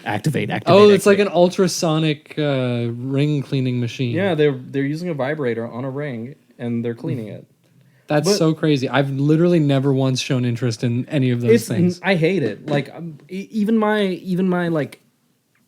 Activate. Oh, it's like an ultrasonic ring cleaning machine. Yeah, they're using a vibrator on a ring and they're cleaning it. That's so crazy. I've literally never once shown interest in any of those things. I hate it. Even my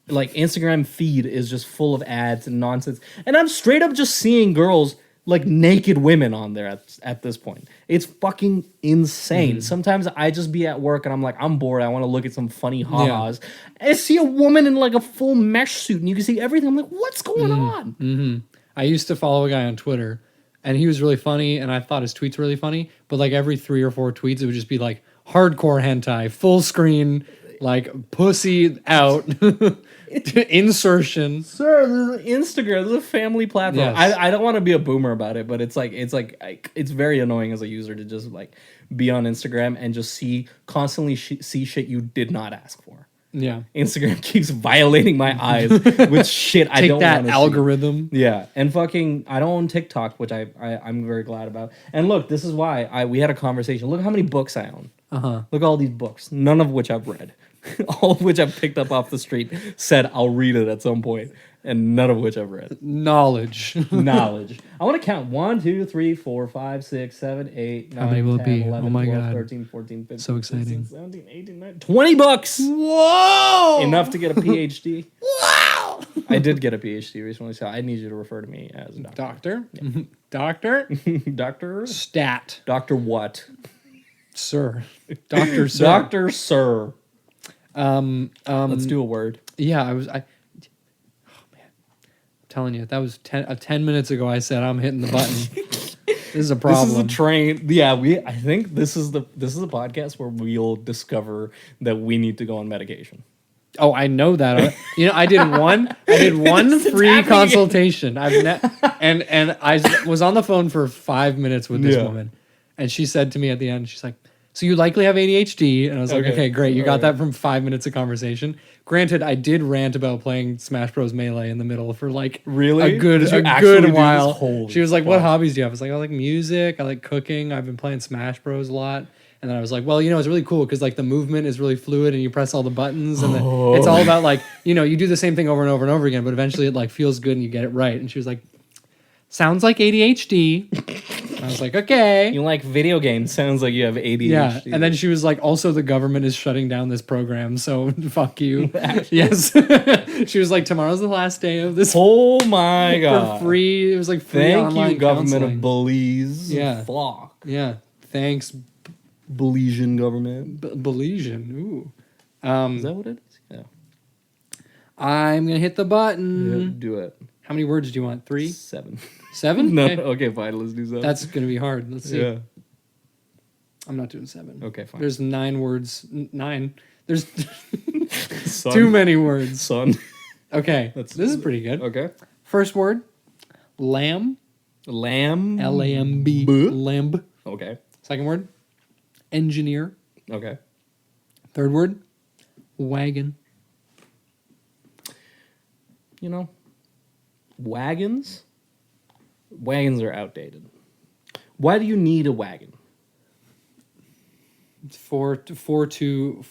Instagram feed is just full of ads and nonsense, and I'm straight up just seeing girls naked women on there at this point. It's fucking insane. Sometimes I just be at work and I'm bored. I want to look at some funny ha-has. I see a woman in a full mesh suit and you can see everything. I'm like, what's going on? Mm-hmm. I used to follow a guy on Twitter and he was really funny and I thought his tweets were really funny. But every 3 or 4 tweets, it would just be hardcore hentai, full screen, like pussy out insertion. Sir, this is Instagram. This is a family platform. Yes. I don't want to be a boomer about it, but it's very annoying as a user to just like be on Instagram and just constantly see shit you did not ask for. Yeah. Instagram keeps violating my eyes with shit I don't want to see. Take that algorithm. Yeah. And fucking, I don't own TikTok, which I'm very glad about. And look, this is why we had a conversation. Look how many books I own. Uh-huh. Look at all these books, none of which I've read. All of which I've picked up off the street, said I'll read it at some point, and none of which I've read. Knowledge. I want to count 1, 2, 3, 4, 5, 6, 7, 8, 9, How many will 10, it be? 11, Oh my 12, God. 13, 14, 15, So exciting. 16, 17, 18, 19, 20 books! Whoa! Enough to get a PhD. Wow! I did get a PhD recently, so I need you to refer to me as a doctor. Doctor? Yeah. Doctor? Doctor? Stat. Doctor what? Sir. Doctor Sir. Doctor Sir. Let's do a word. Yeah, oh man. I'm telling you, that was 10 minutes ago I said I'm hitting the button. This is a problem. This is a train. Yeah, I think this is a podcast where we'll discover that we need to go on medication. Oh, I know that. I did one free consultation. And I was on the phone for 5 minutes with this woman, and she said to me at the end, she's like, "So you likely have ADHD," and I was like, "Okay, great. You got that from 5 minutes of conversation." Granted, I did rant about playing Smash Bros. Melee in the middle for like really a good while. She was like, fuck. "What hobbies do you have?" I was like, "I like music. I like cooking. I've been playing Smash Bros. A lot." And then I was like, "Well, it's really cool because like the movement is really fluid and you press all the buttons and it's all about like you do the same thing over and over and over again, but eventually it like feels good and you get it right." And she was like, "Sounds like ADHD." I was like, "Okay." You like video games? Sounds like you have ADHD. Yeah, and then she was like, "Also, the government is shutting down this program, so fuck you." Yes, she was like, "Tomorrow's the last day of this." Oh my god! For free, it was like free Thank online you, government counseling. of Belize. Yeah, fuck. Yeah, thanks, Belizean government. Belizean. Ooh, is that what it is? Yeah. I'm gonna hit the button. Yeah, do it. How many words do you want? 3? 7. 7? No. Okay, fine. Let's do 7. That's gonna be hard. Let's see. Yeah. I'm not doing 7. Okay, fine. There's 9 words. 9. There's Son. too many words. Son. Okay, this is pretty good. Okay. First word, lamb. Lamb. L-A-M-B. Lamb. Okay. Second word, engineer. Okay. Third word, wagon. Wagons are outdated. Why do you need a wagon? It's for to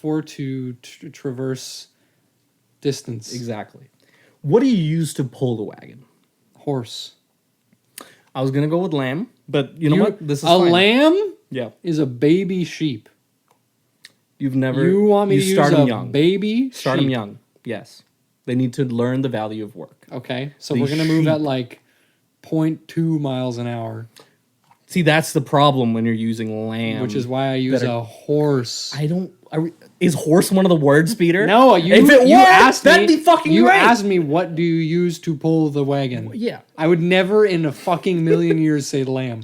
traverse distance. Exactly. What do you use to pull the wagon? Horse. I was gonna go with lamb, but you know what? This is a fine. lamb. Yeah. Is a baby sheep. You've never. You want me to start use them a young. baby? Start sheep. them young. Yes. They need to learn the value of work. Okay, so The we're gonna move sheep. at like 0.2 miles an hour. See, that's the problem when you're using lamb. Which is why I use a horse. Is horse one of the words, Peter? No, if it you were, asked me. that'd be fucking You great. asked me what do you use to pull the wagon. Yeah. I would never in a fucking million years say lamb.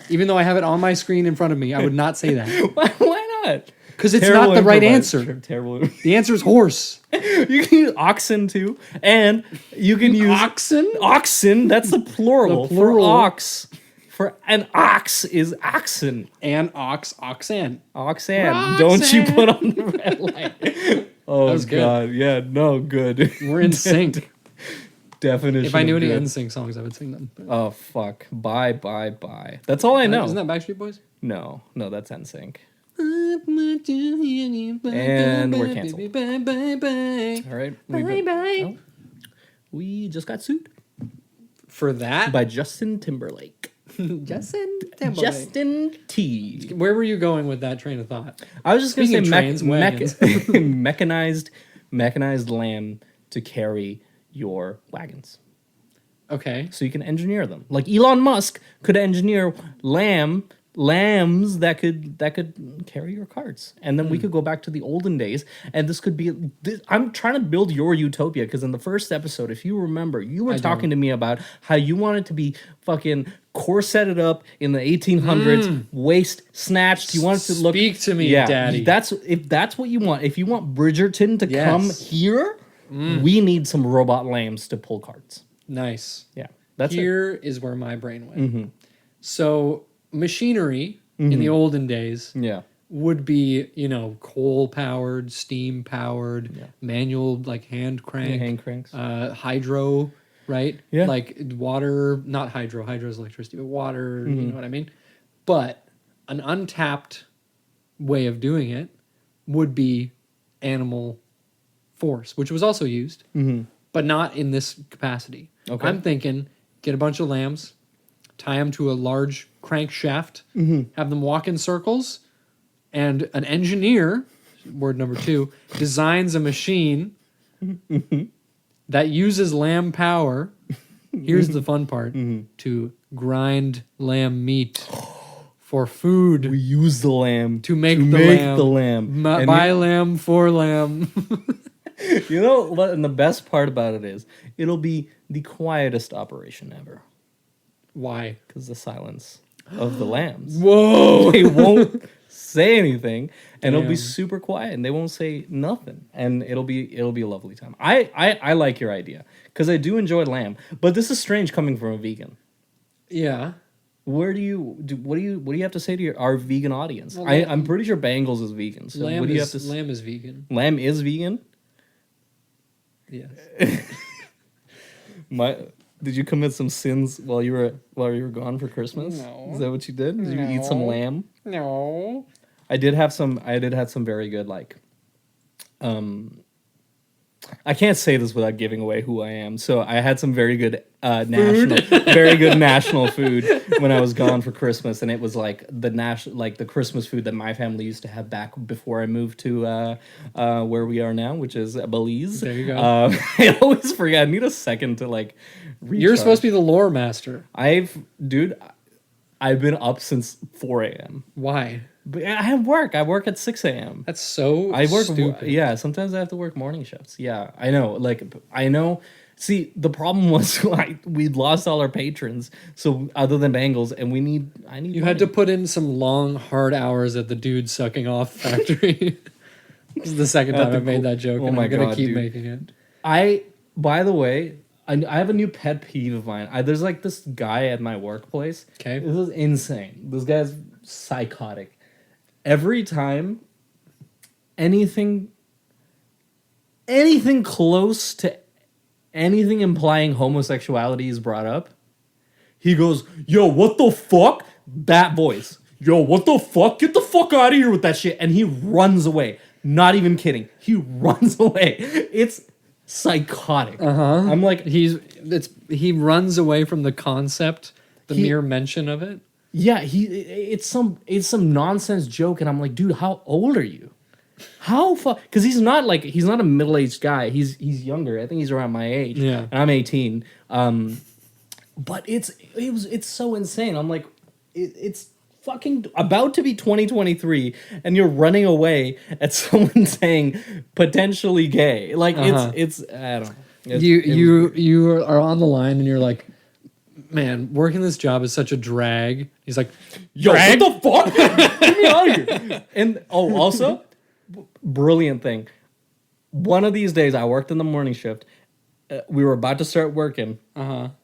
Even though I have it on my screen in front of me, I would not say that. Why not? Because it's not the right answer. Terrible. The answer is horse. You can use oxen too, and you can use Oxen? Oxen. That's the plural. The plural. For ox. For an ox is oxen. And oxen. Oxen. Roxanne. Don't you put on the red light. Oh, That was good. God. Yeah, no, good. We're in sync. Definition. If I knew of any good. NSYNC songs, I would sing them. Oh, fuck. Bye, bye, bye. That's all I know. Isn't that Backstreet Boys? No, that's NSYNC. And we're canceled. All right. We just got sued For that? by Justin Timberlake. Justin Timberlake. Justin T. Where were you going with that train of thought? I was just going to say Speaking of trains, mechanized lamb to carry your wagons. Okay. So you can engineer them. Like Elon Musk could engineer lamb lambs that could carry your carts, and then we could go back to the olden days, and this could be. I'm trying to build your utopia, because in the first episode, if you remember, you were talking to me about how you wanted to be fucking corseted up in the 1800s, waist snatched. You wanted to look. Speak to me, Daddy. If that's what you want. If you want Bridgerton to come here, we need some robot lambs to pull carts. Nice. Yeah, is where my brain went. So machinery in the olden days would be, coal powered, steam powered, manual, like hand cranks, hydro, right? Yeah. Like water, not hydro is electricity, but water, you know what I mean? But an untapped way of doing it would be animal force, which was also used, but not in this capacity. Okay. I'm thinking, get a bunch of lambs, tie them to a large crankshaft, have them walk in circles, and an engineer, word number 2, designs a machine that uses lamb power. Here's the fun part, to grind lamb meat for food. We use the lamb to make the lamb. Buy lamb for lamb. You know what? And the best part about it is, it'll be the quietest operation ever. Why? Because the silence of the lambs. Whoa! They won't say anything, and it'll be super quiet, and they won't say nothing, and it'll be a lovely time. I like your idea, because I do enjoy lamb, but this is strange coming from a vegan. Yeah. What do you have to say to our vegan audience? Well, I'm pretty sure Bengals is vegan. So what do you have to say? Lamb is vegan. Lamb is vegan? Yes. Did you commit some sins while you were gone for Christmas? No. Is that what you did? Did you eat some lamb? No. I did have some very good, like, I can't say this without giving away who I am. So I had some very good national food when I was gone for Christmas, and it was like the Christmas food that my family used to have back before I moved to where we are now, which is Belize. There you go. I always forget. I need a second to like. Recharge. You're supposed to be the lore master. I've been up since 4 a.m. Why? But I have work. I work at 6 a.m. That's so stupid. Yeah, sometimes I have to work morning shifts. Yeah, I know. See, the problem was we'd lost all our patrons, so other than Bengals, and I need You had to put in some long, hard hours at the dude sucking off factory. This is the second time I've made that joke, and I'm going to keep making it. By the way, I have a new pet peeve of mine. There's like this guy at my workplace. Okay. This is insane. This guy's psychotic. Every time anything close to anything implying homosexuality is brought up, he goes, "Yo, what the fuck?" That voice. "Yo, what the fuck? Get the fuck out of here with that shit." And he runs away. Not even kidding. He runs away. It's psychotic. I'm like, he runs away from the concept, mere mention of it. Yeah, it's some nonsense joke, and I'm like, dude, how old are you? Because he's not a middle-aged guy. He's younger. I think he's around my age. Yeah, and I'm 18. But it's so insane. I'm like, it's fucking about to be 2023, and you're running away at someone saying potentially gay. Like it's I don't know. You are on the line, and you're like, man, working this job is such a drag. He's like, yo, what the fuck? Get me out of here. And also, brilliant thing. One of these days, I worked in the morning shift. We were about to start working. One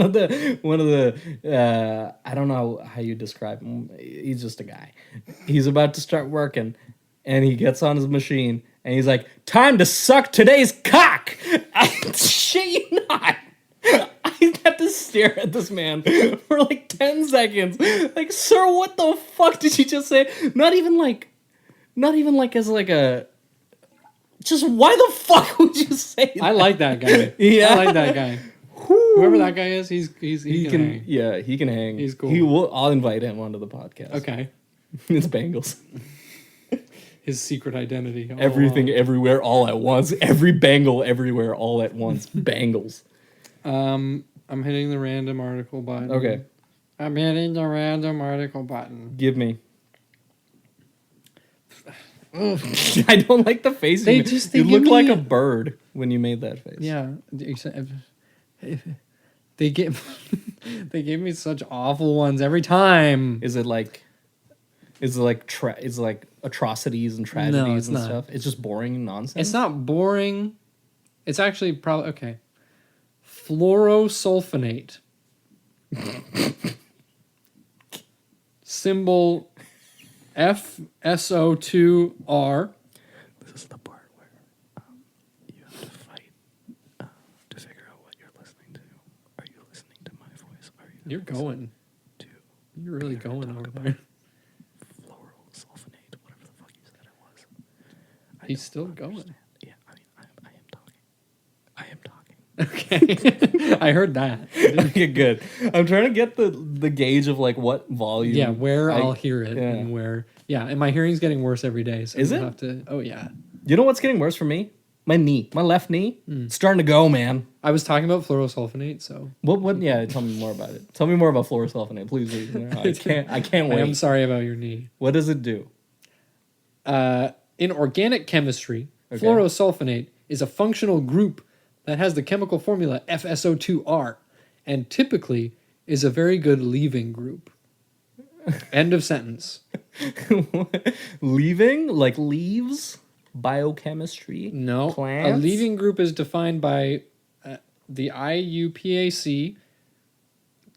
of the I don't know how you describe him. He's just a guy. He's about to start working, and he gets on his machine, and he's like, "Time to suck today's cock." I shit you not. I had to stare at this man for like 10 seconds. Like, sir, what the fuck did you just say? Not even like as like a. Just why the fuck would you say that? I like that guy. Yeah, I like that guy. Whoever that guy is, he can hang. Yeah, he can hang. He's cool. I'll invite him onto the podcast. Okay. It's Bengals. His secret identity. Everything, everywhere, all at once. Every Bengal, everywhere, all at once. Bengals. I'm hitting the random article button. Okay. I'm hitting the random article button. Give me. I don't like the face. You look like a bird when you made that face. Yeah. They gave me such awful ones every time. Is it like atrocities and tragedies and stuff? It's just boring nonsense. It's not boring. It's actually probably okay. Fluorosulfonate. Symbol FSO2R. This is the part where you have to fight to figure out what you're listening to. Are you listening to my voice? You're going. You're really going over there. Fluorosulfonate, whatever the fuck you said it was. He's still going. Yeah, I mean, I am talking. I am talking. Okay. I heard that. Okay, good. I'm trying to get the gauge of like what volume. Yeah, where I'll hear it and where. Yeah, and my hearing's getting worse every day. So is it? Have to, oh, yeah. You know what's getting worse for me? My knee. My left knee. It's starting to go, man. I was talking about fluorosulfonate, so. What? Yeah, tell me more about it. Tell me more about fluorosulfonate, please. I can't wait. I'm sorry about your knee. What does it do? In organic chemistry, fluorosulfonate is a functional group that has the chemical formula FSO2R and typically is a very good leaving group. End of sentence. Leaving? Like leaves? Biochemistry? No. Plants? A leaving group is defined by the IUPAC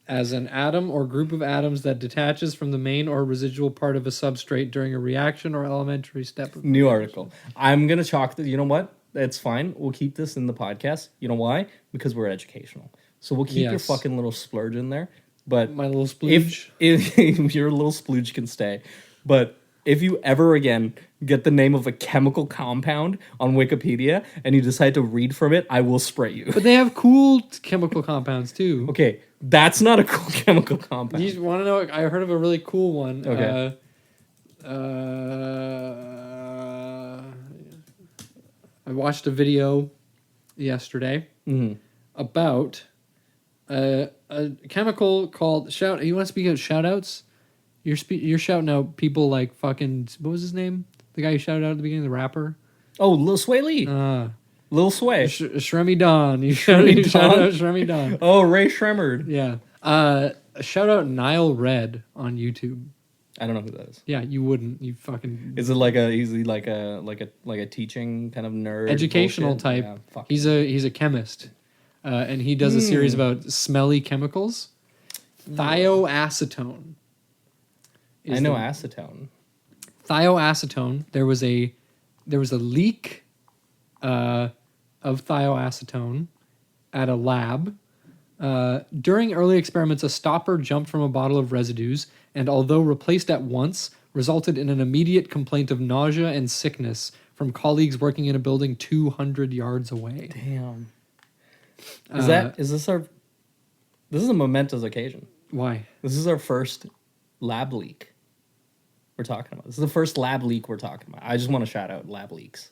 as an atom or group of atoms that detaches from the main or residual part of a substrate during a reaction or elementary step. New article. I'm going to chalk the... You know what? It's fine. We'll keep this in the podcast. You know why? Because we're educational. So we'll keep your fucking little splurge in there. But my little splooge. If your little splooge can stay. But if you ever again get the name of a chemical compound on Wikipedia and you decide to read from it, I will spray you. But they have cool chemical compounds too. Okay, that's not a cool chemical compound. You want to know? I heard of a really cool one. Okay. I watched a video yesterday about a chemical called shout. You want to speak of shout outs? You're shouting out people like fucking, what was his name? The guy you shouted out at the beginning, the rapper. Oh, Lil Sway Lee. Lil Sway. Shremmy Don. You shouted out Shremmy Don. Oh, Ray Shremmerd. Yeah. Shout out Nile Red on YouTube. I don't know who that is. Yeah, you wouldn't. You fucking. Is it like a teaching kind of nerd? Educational bullshit? type. Yeah, he's a chemist, and he does a series about smelly chemicals. Thioacetone. I know acetone. Thioacetone. There was a leak of thioacetone at a lab. During early experiments, a stopper jumped from a bottle of residues, and although replaced at once, resulted in an immediate complaint of nausea and sickness from colleagues working in a building 200 yards away. Damn. This is a momentous occasion. Why? This is our first lab leak we're talking about. This is the first lab leak we're talking about. I just want to shout out lab leaks.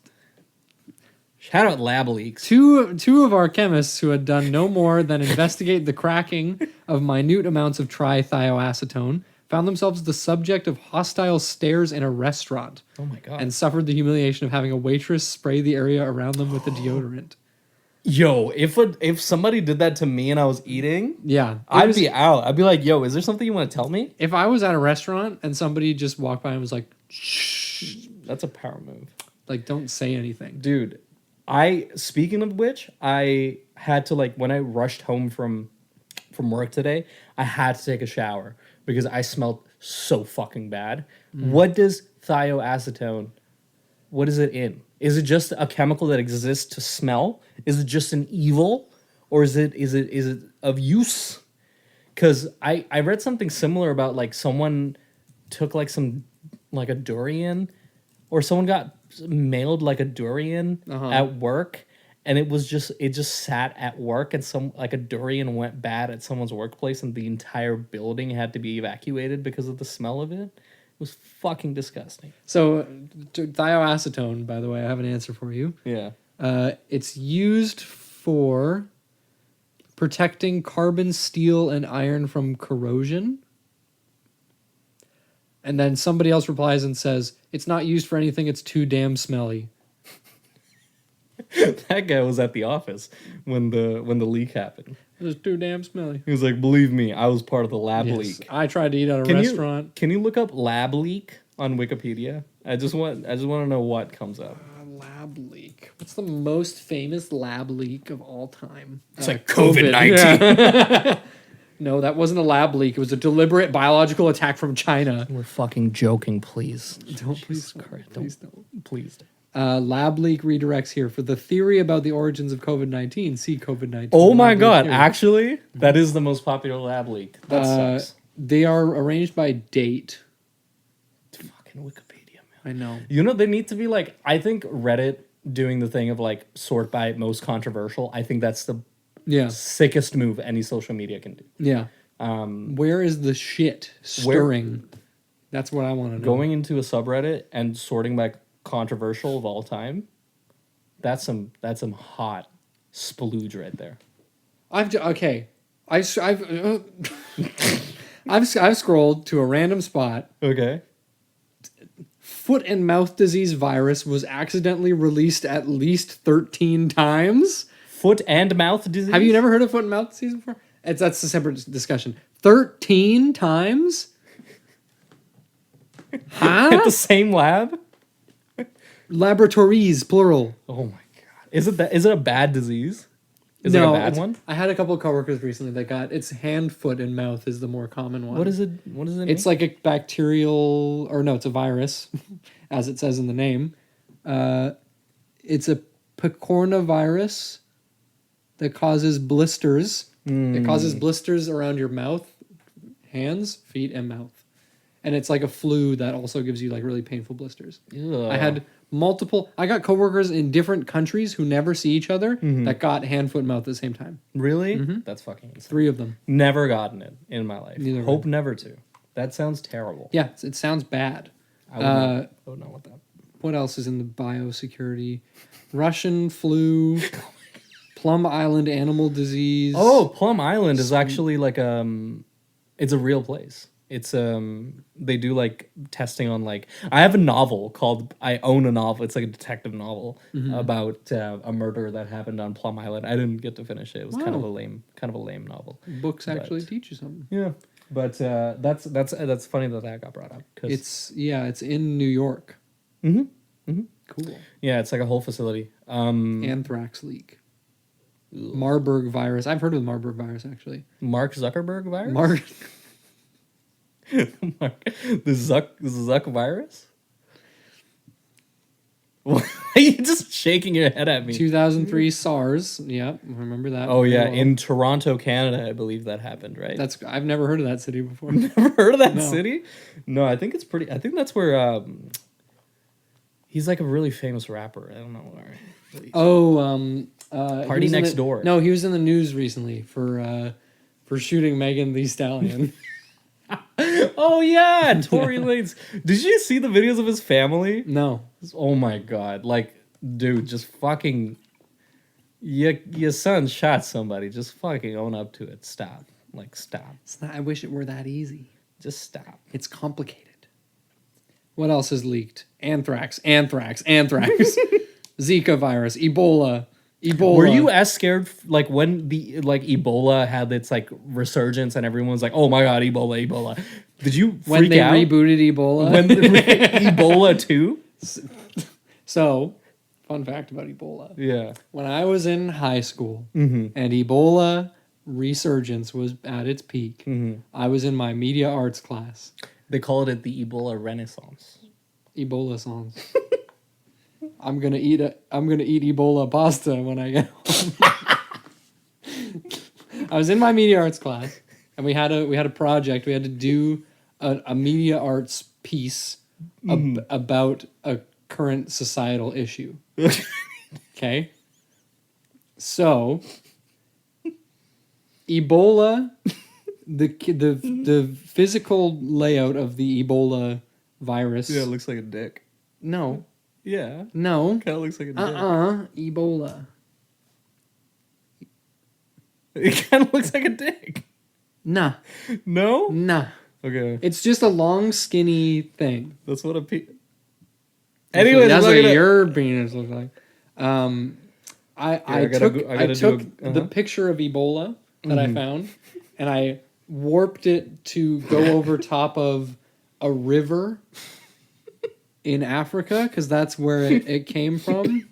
Shout out lab leaks. Two of our chemists who had done no more than investigate the cracking of minute amounts of trithioacetone found themselves the subject of hostile stares in a restaurant. Oh my god. And suffered the humiliation of having a waitress spray the area around them with the deodorant. Yo, if somebody did that to me and I was eating, yeah, I'd be out. I'd be like, yo, is there something you want to tell me? If I was at a restaurant and somebody just walked by and was like, shh. That's a power move. Like, don't say anything. Dude, speaking of which, I had to, like, when I rushed home from work today, I had to take a shower because I smelled so fucking bad. What does thioacetone, what is it in? Is it just a chemical that exists to smell? Is it just an evil? Or is it of use? Because I read something similar about, like, someone took, like, a durian, or someone got mailed, like, a durian at work, and it just sat at work, and a durian went bad at someone's workplace, and the entire building had to be evacuated because of the smell of it. It was fucking disgusting. So, thioacetone, by the way, I have an answer for you. Yeah. It's used for protecting carbon, steel, and iron from corrosion. And then somebody else replies and says, it's not used for anything, it's too damn smelly. That guy was at the office when the leak happened. It was too damn smelly. He was like, believe me, I was part of the lab leak. I tried to eat at a restaurant. Can you look up lab leak on Wikipedia? I just want to know what comes up. Lab leak. What's the most famous lab leak of all time? It's like COVID-19. Yeah. No, that wasn't a lab leak. It was a deliberate biological attack from China. We're fucking joking, please. Don't please don't. Please don't. Lab leak redirects here for the theory about the origins of COVID-19. See COVID-19. Oh my god! Actually, that is the most popular lab leak. That sucks. They are arranged by date. Fucking Wikipedia, man. I know. You know, they need to be like. I think Reddit doing the thing of like sort by most controversial. I think that's the sickest move any social media can do. Yeah. Where is the shit stirring? That's what I want to know. Going into a subreddit and sorting by controversial of all time. That's some hot splooge right there. I've scrolled to a random spot. Okay. Foot and mouth disease virus was accidentally released at least 13 times. Foot and mouth disease? Have you never heard of foot and mouth disease before? That's a separate discussion. 13 times? Huh? At the same lab? Laboratories, plural. Oh my god. Is it a bad disease? Is it a bad one? I had a couple of coworkers recently that got it's hand, foot, and mouth is the more common one. What is it? It's like a bacterial, or no, it's a virus, as it says in the name. It's a picornavirus that causes blisters. It causes blisters around your mouth, hands, feet, and mouth. And it's like a flu that also gives you like really painful blisters. Ugh. I got coworkers in different countries who never see each other that got hand, foot, and mouth at the same time. Really? That's fucking insane. 3 of them. Never gotten it in my life. Hope way. Never to. That sounds terrible. Yeah, it sounds bad. I would not want that. What else is in the biosecurity? Russian flu, Plum Island animal disease. Oh, Plum Island is actually like it's a real place. It's they do like testing on like I have a novel called I own a novel. It's like a detective novel about a murder that happened on Plum Island. I didn't get to finish it. It was kind of a lame novel. Books actually teach you something. Yeah, but that's funny that got brought up. It's in New York. Cool. Yeah, it's like a whole facility. Anthrax leak. Marburg virus. I've heard of the Marburg virus actually. Mark Zuckerberg virus. The Zuck virus? Why are you just shaking your head at me? 2003 SARS. Yep, remember that. Oh yeah, in Toronto, Canada, I believe that happened, right? I've never heard of that city before. Never heard of that city? No, I think that's where he's like a really famous rapper. I don't know where. Party Next Door. No, he was in the news recently for shooting Megan Thee Stallion. Oh yeah, Tory Lanez. Did you see the videos of his family? No. Oh my god! Like, dude, just fucking. Your son shot somebody. Just fucking own up to it. Stop. Like, stop. I wish it were that easy. Just stop. It's complicated. What else is leaked? Anthrax. Zika virus. Ebola. Were you as scared like when the Ebola had its like resurgence and everyone's like, oh my god, Ebola? Did you freak when they out? Rebooted Ebola? When Ebola 2? So, fun fact about Ebola. Yeah. When I was in high school and Ebola resurgence was at its peak, I was in my media arts class. They called it the Ebola Renaissance. Ebola songs. I'm gonna eat Ebola pasta when I get home. I was in my media arts class, and we had a project. We had to do a media arts piece about a current societal issue. Okay, so Ebola, the physical layout of the Ebola virus. Yeah, it looks like a dick. No. Yeah. No. Kind of looks like a dick. Ebola. It kind of looks like a dick. Nah. No? Nah. Okay. It's just a long, skinny thing. That's what a Anyways, that's what your penis looks like. I took the picture of Ebola that I found, and I warped it to go over top of a river in Africa, because that's where it came from.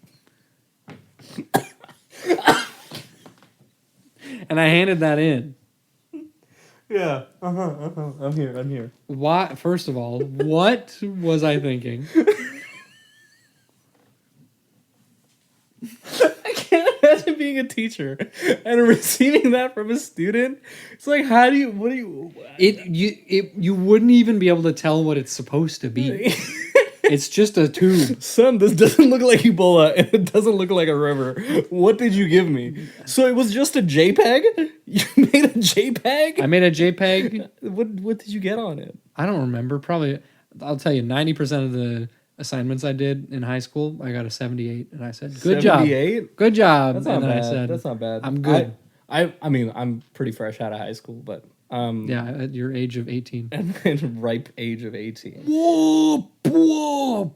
And I handed that in. Yeah. I'm here. Why? First of all, what was I thinking? I can't imagine being a teacher and receiving that from a student. It's like, You wouldn't even be able to tell what it's supposed to be. It's just a tube. Son, this doesn't look like Ebola, and it doesn't look like a river. What did you give me? So it was just a JPEG? You made a JPEG? I made a JPEG. What did you get on it? I don't remember. Probably, I'll tell you, 90% of the assignments I did in high school, I got a 78, and I said, "Good 78? job, good job." That's not and bad. I said, "That's not bad. I'm good." I mean, I'm pretty fresh out of high school, but yeah, at your age of 18, and ripe age of 18. Whoa,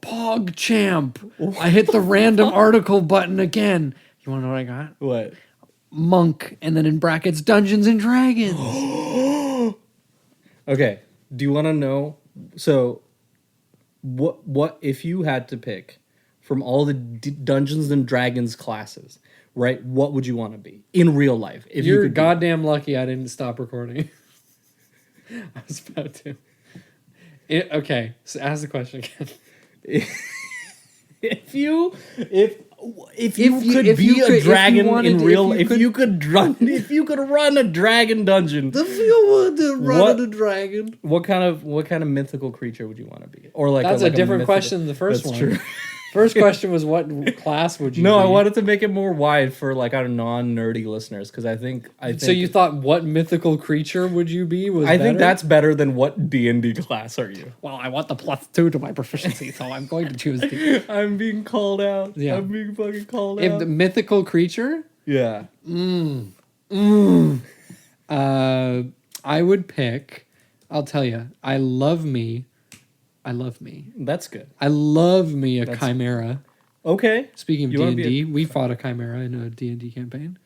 Pog Champ! I hit the random article button again. You want to know what I got? What? Monk, and then in brackets, Dungeons and Dragons. Okay. Do you want to know? So, what if you had to pick from all the Dungeons and Dragons classes, right? What would you want to be in real life? If You're goddamn lucky I didn't stop recording. I was about to. Okay, so ask the question again. If you could run a dragon dungeon. If you were to run a dragon. What kind of mythical creature would you want to be? Or like that's a different question than the first one. True. First question was what class would you be? No, I wanted to make it more wide for like our non-nerdy listeners, because I think so you thought what mythical creature would you be was I think that's better than what D&D class are you? Well, I want the +2 to my proficiency, so I'm going to choose D. I'm being called out. Yeah. I'm being fucking called out. If the mythical creature? Yeah. I would pick, I'll tell you, I love me. That's good. I love me a chimera. Okay. Speaking of D&D, we fought a chimera in a D&D campaign.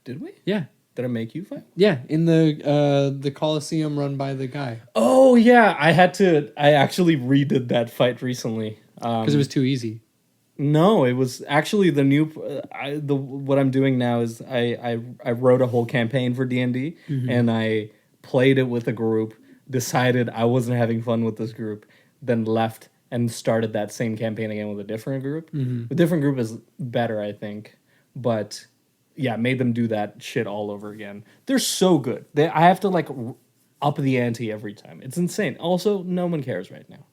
Did we? Yeah. Did I make you fight? Yeah, in the Coliseum run by the guy. Oh yeah, I actually redid that fight recently because it was too easy. No, it was actually the new. What I'm doing now is I wrote a whole campaign for D&D, and I played it with a group. Decided I wasn't having fun with this group. Then left and started that same campaign again with a different group. The different group is better, I think. But yeah, made them do that shit all over again. They're so good. I have to like up the ante every time. It's insane. Also, no one cares right now.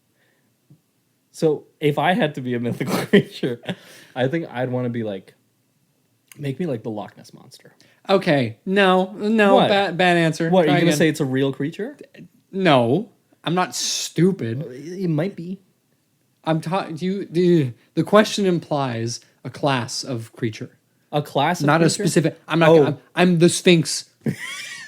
So if I had to be a mythical creature, I think I'd want to be like, make me like the Loch Ness Monster. Okay. No, bad answer. What, are you going to say it's a real creature? No. I'm not stupid. It might be. I'm talking you. The question implies a class of creature. A class of not creature? A specific. I'm not. I'm the Sphinx.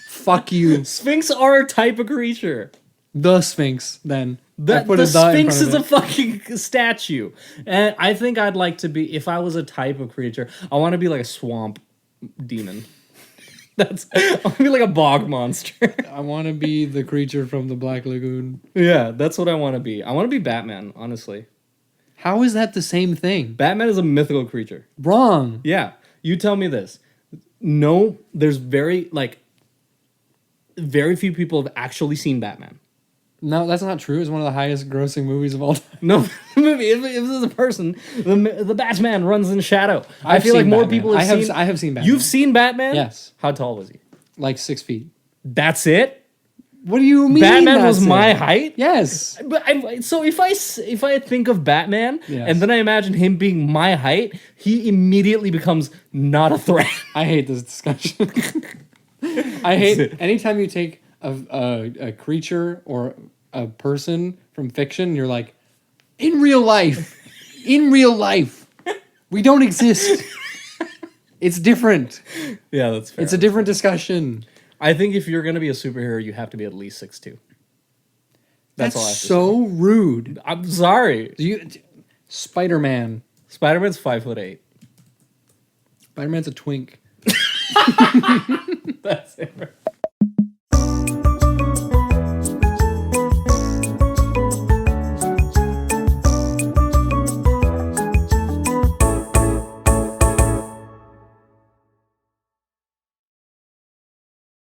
Fuck you. Sphinx are a type of creature. The Sphinx. Then the Sphinx is a fucking statue, and I think I'd like to be. If I was a type of creature, I want to be like a swamp demon. I want to be like a bog monster. I want to be the creature from the Black Lagoon. Yeah, that's what I want to be. I want to be Batman, honestly. How is that the same thing? Batman is a mythical creature. Wrong. Yeah. You tell me this. No, there's very few people have actually seen Batman. No, that's not true. It's one of the highest grossing movies of all time. No, movie. If this is a person, the Batman runs in shadow. I feel like more people have seen. I have seen Batman. You've seen Batman? Yes. How tall was he? Like 6 feet. That's it? What do you mean? Batman was my height? Yes. But so if I think of Batman and then I imagine him being my height, he immediately becomes not a threat. I hate this discussion. I hate anytime you take a creature or a person from fiction, you're like, in real life, we don't exist. It's different. Yeah, that's fair. It's a different discussion. I think if you're going to be a superhero, you have to be at least 6'2". That's all I have to so say. Rude. I'm sorry. Spider-Man. Spider-Man's 5'8". Spider-Man's a twink. That's it.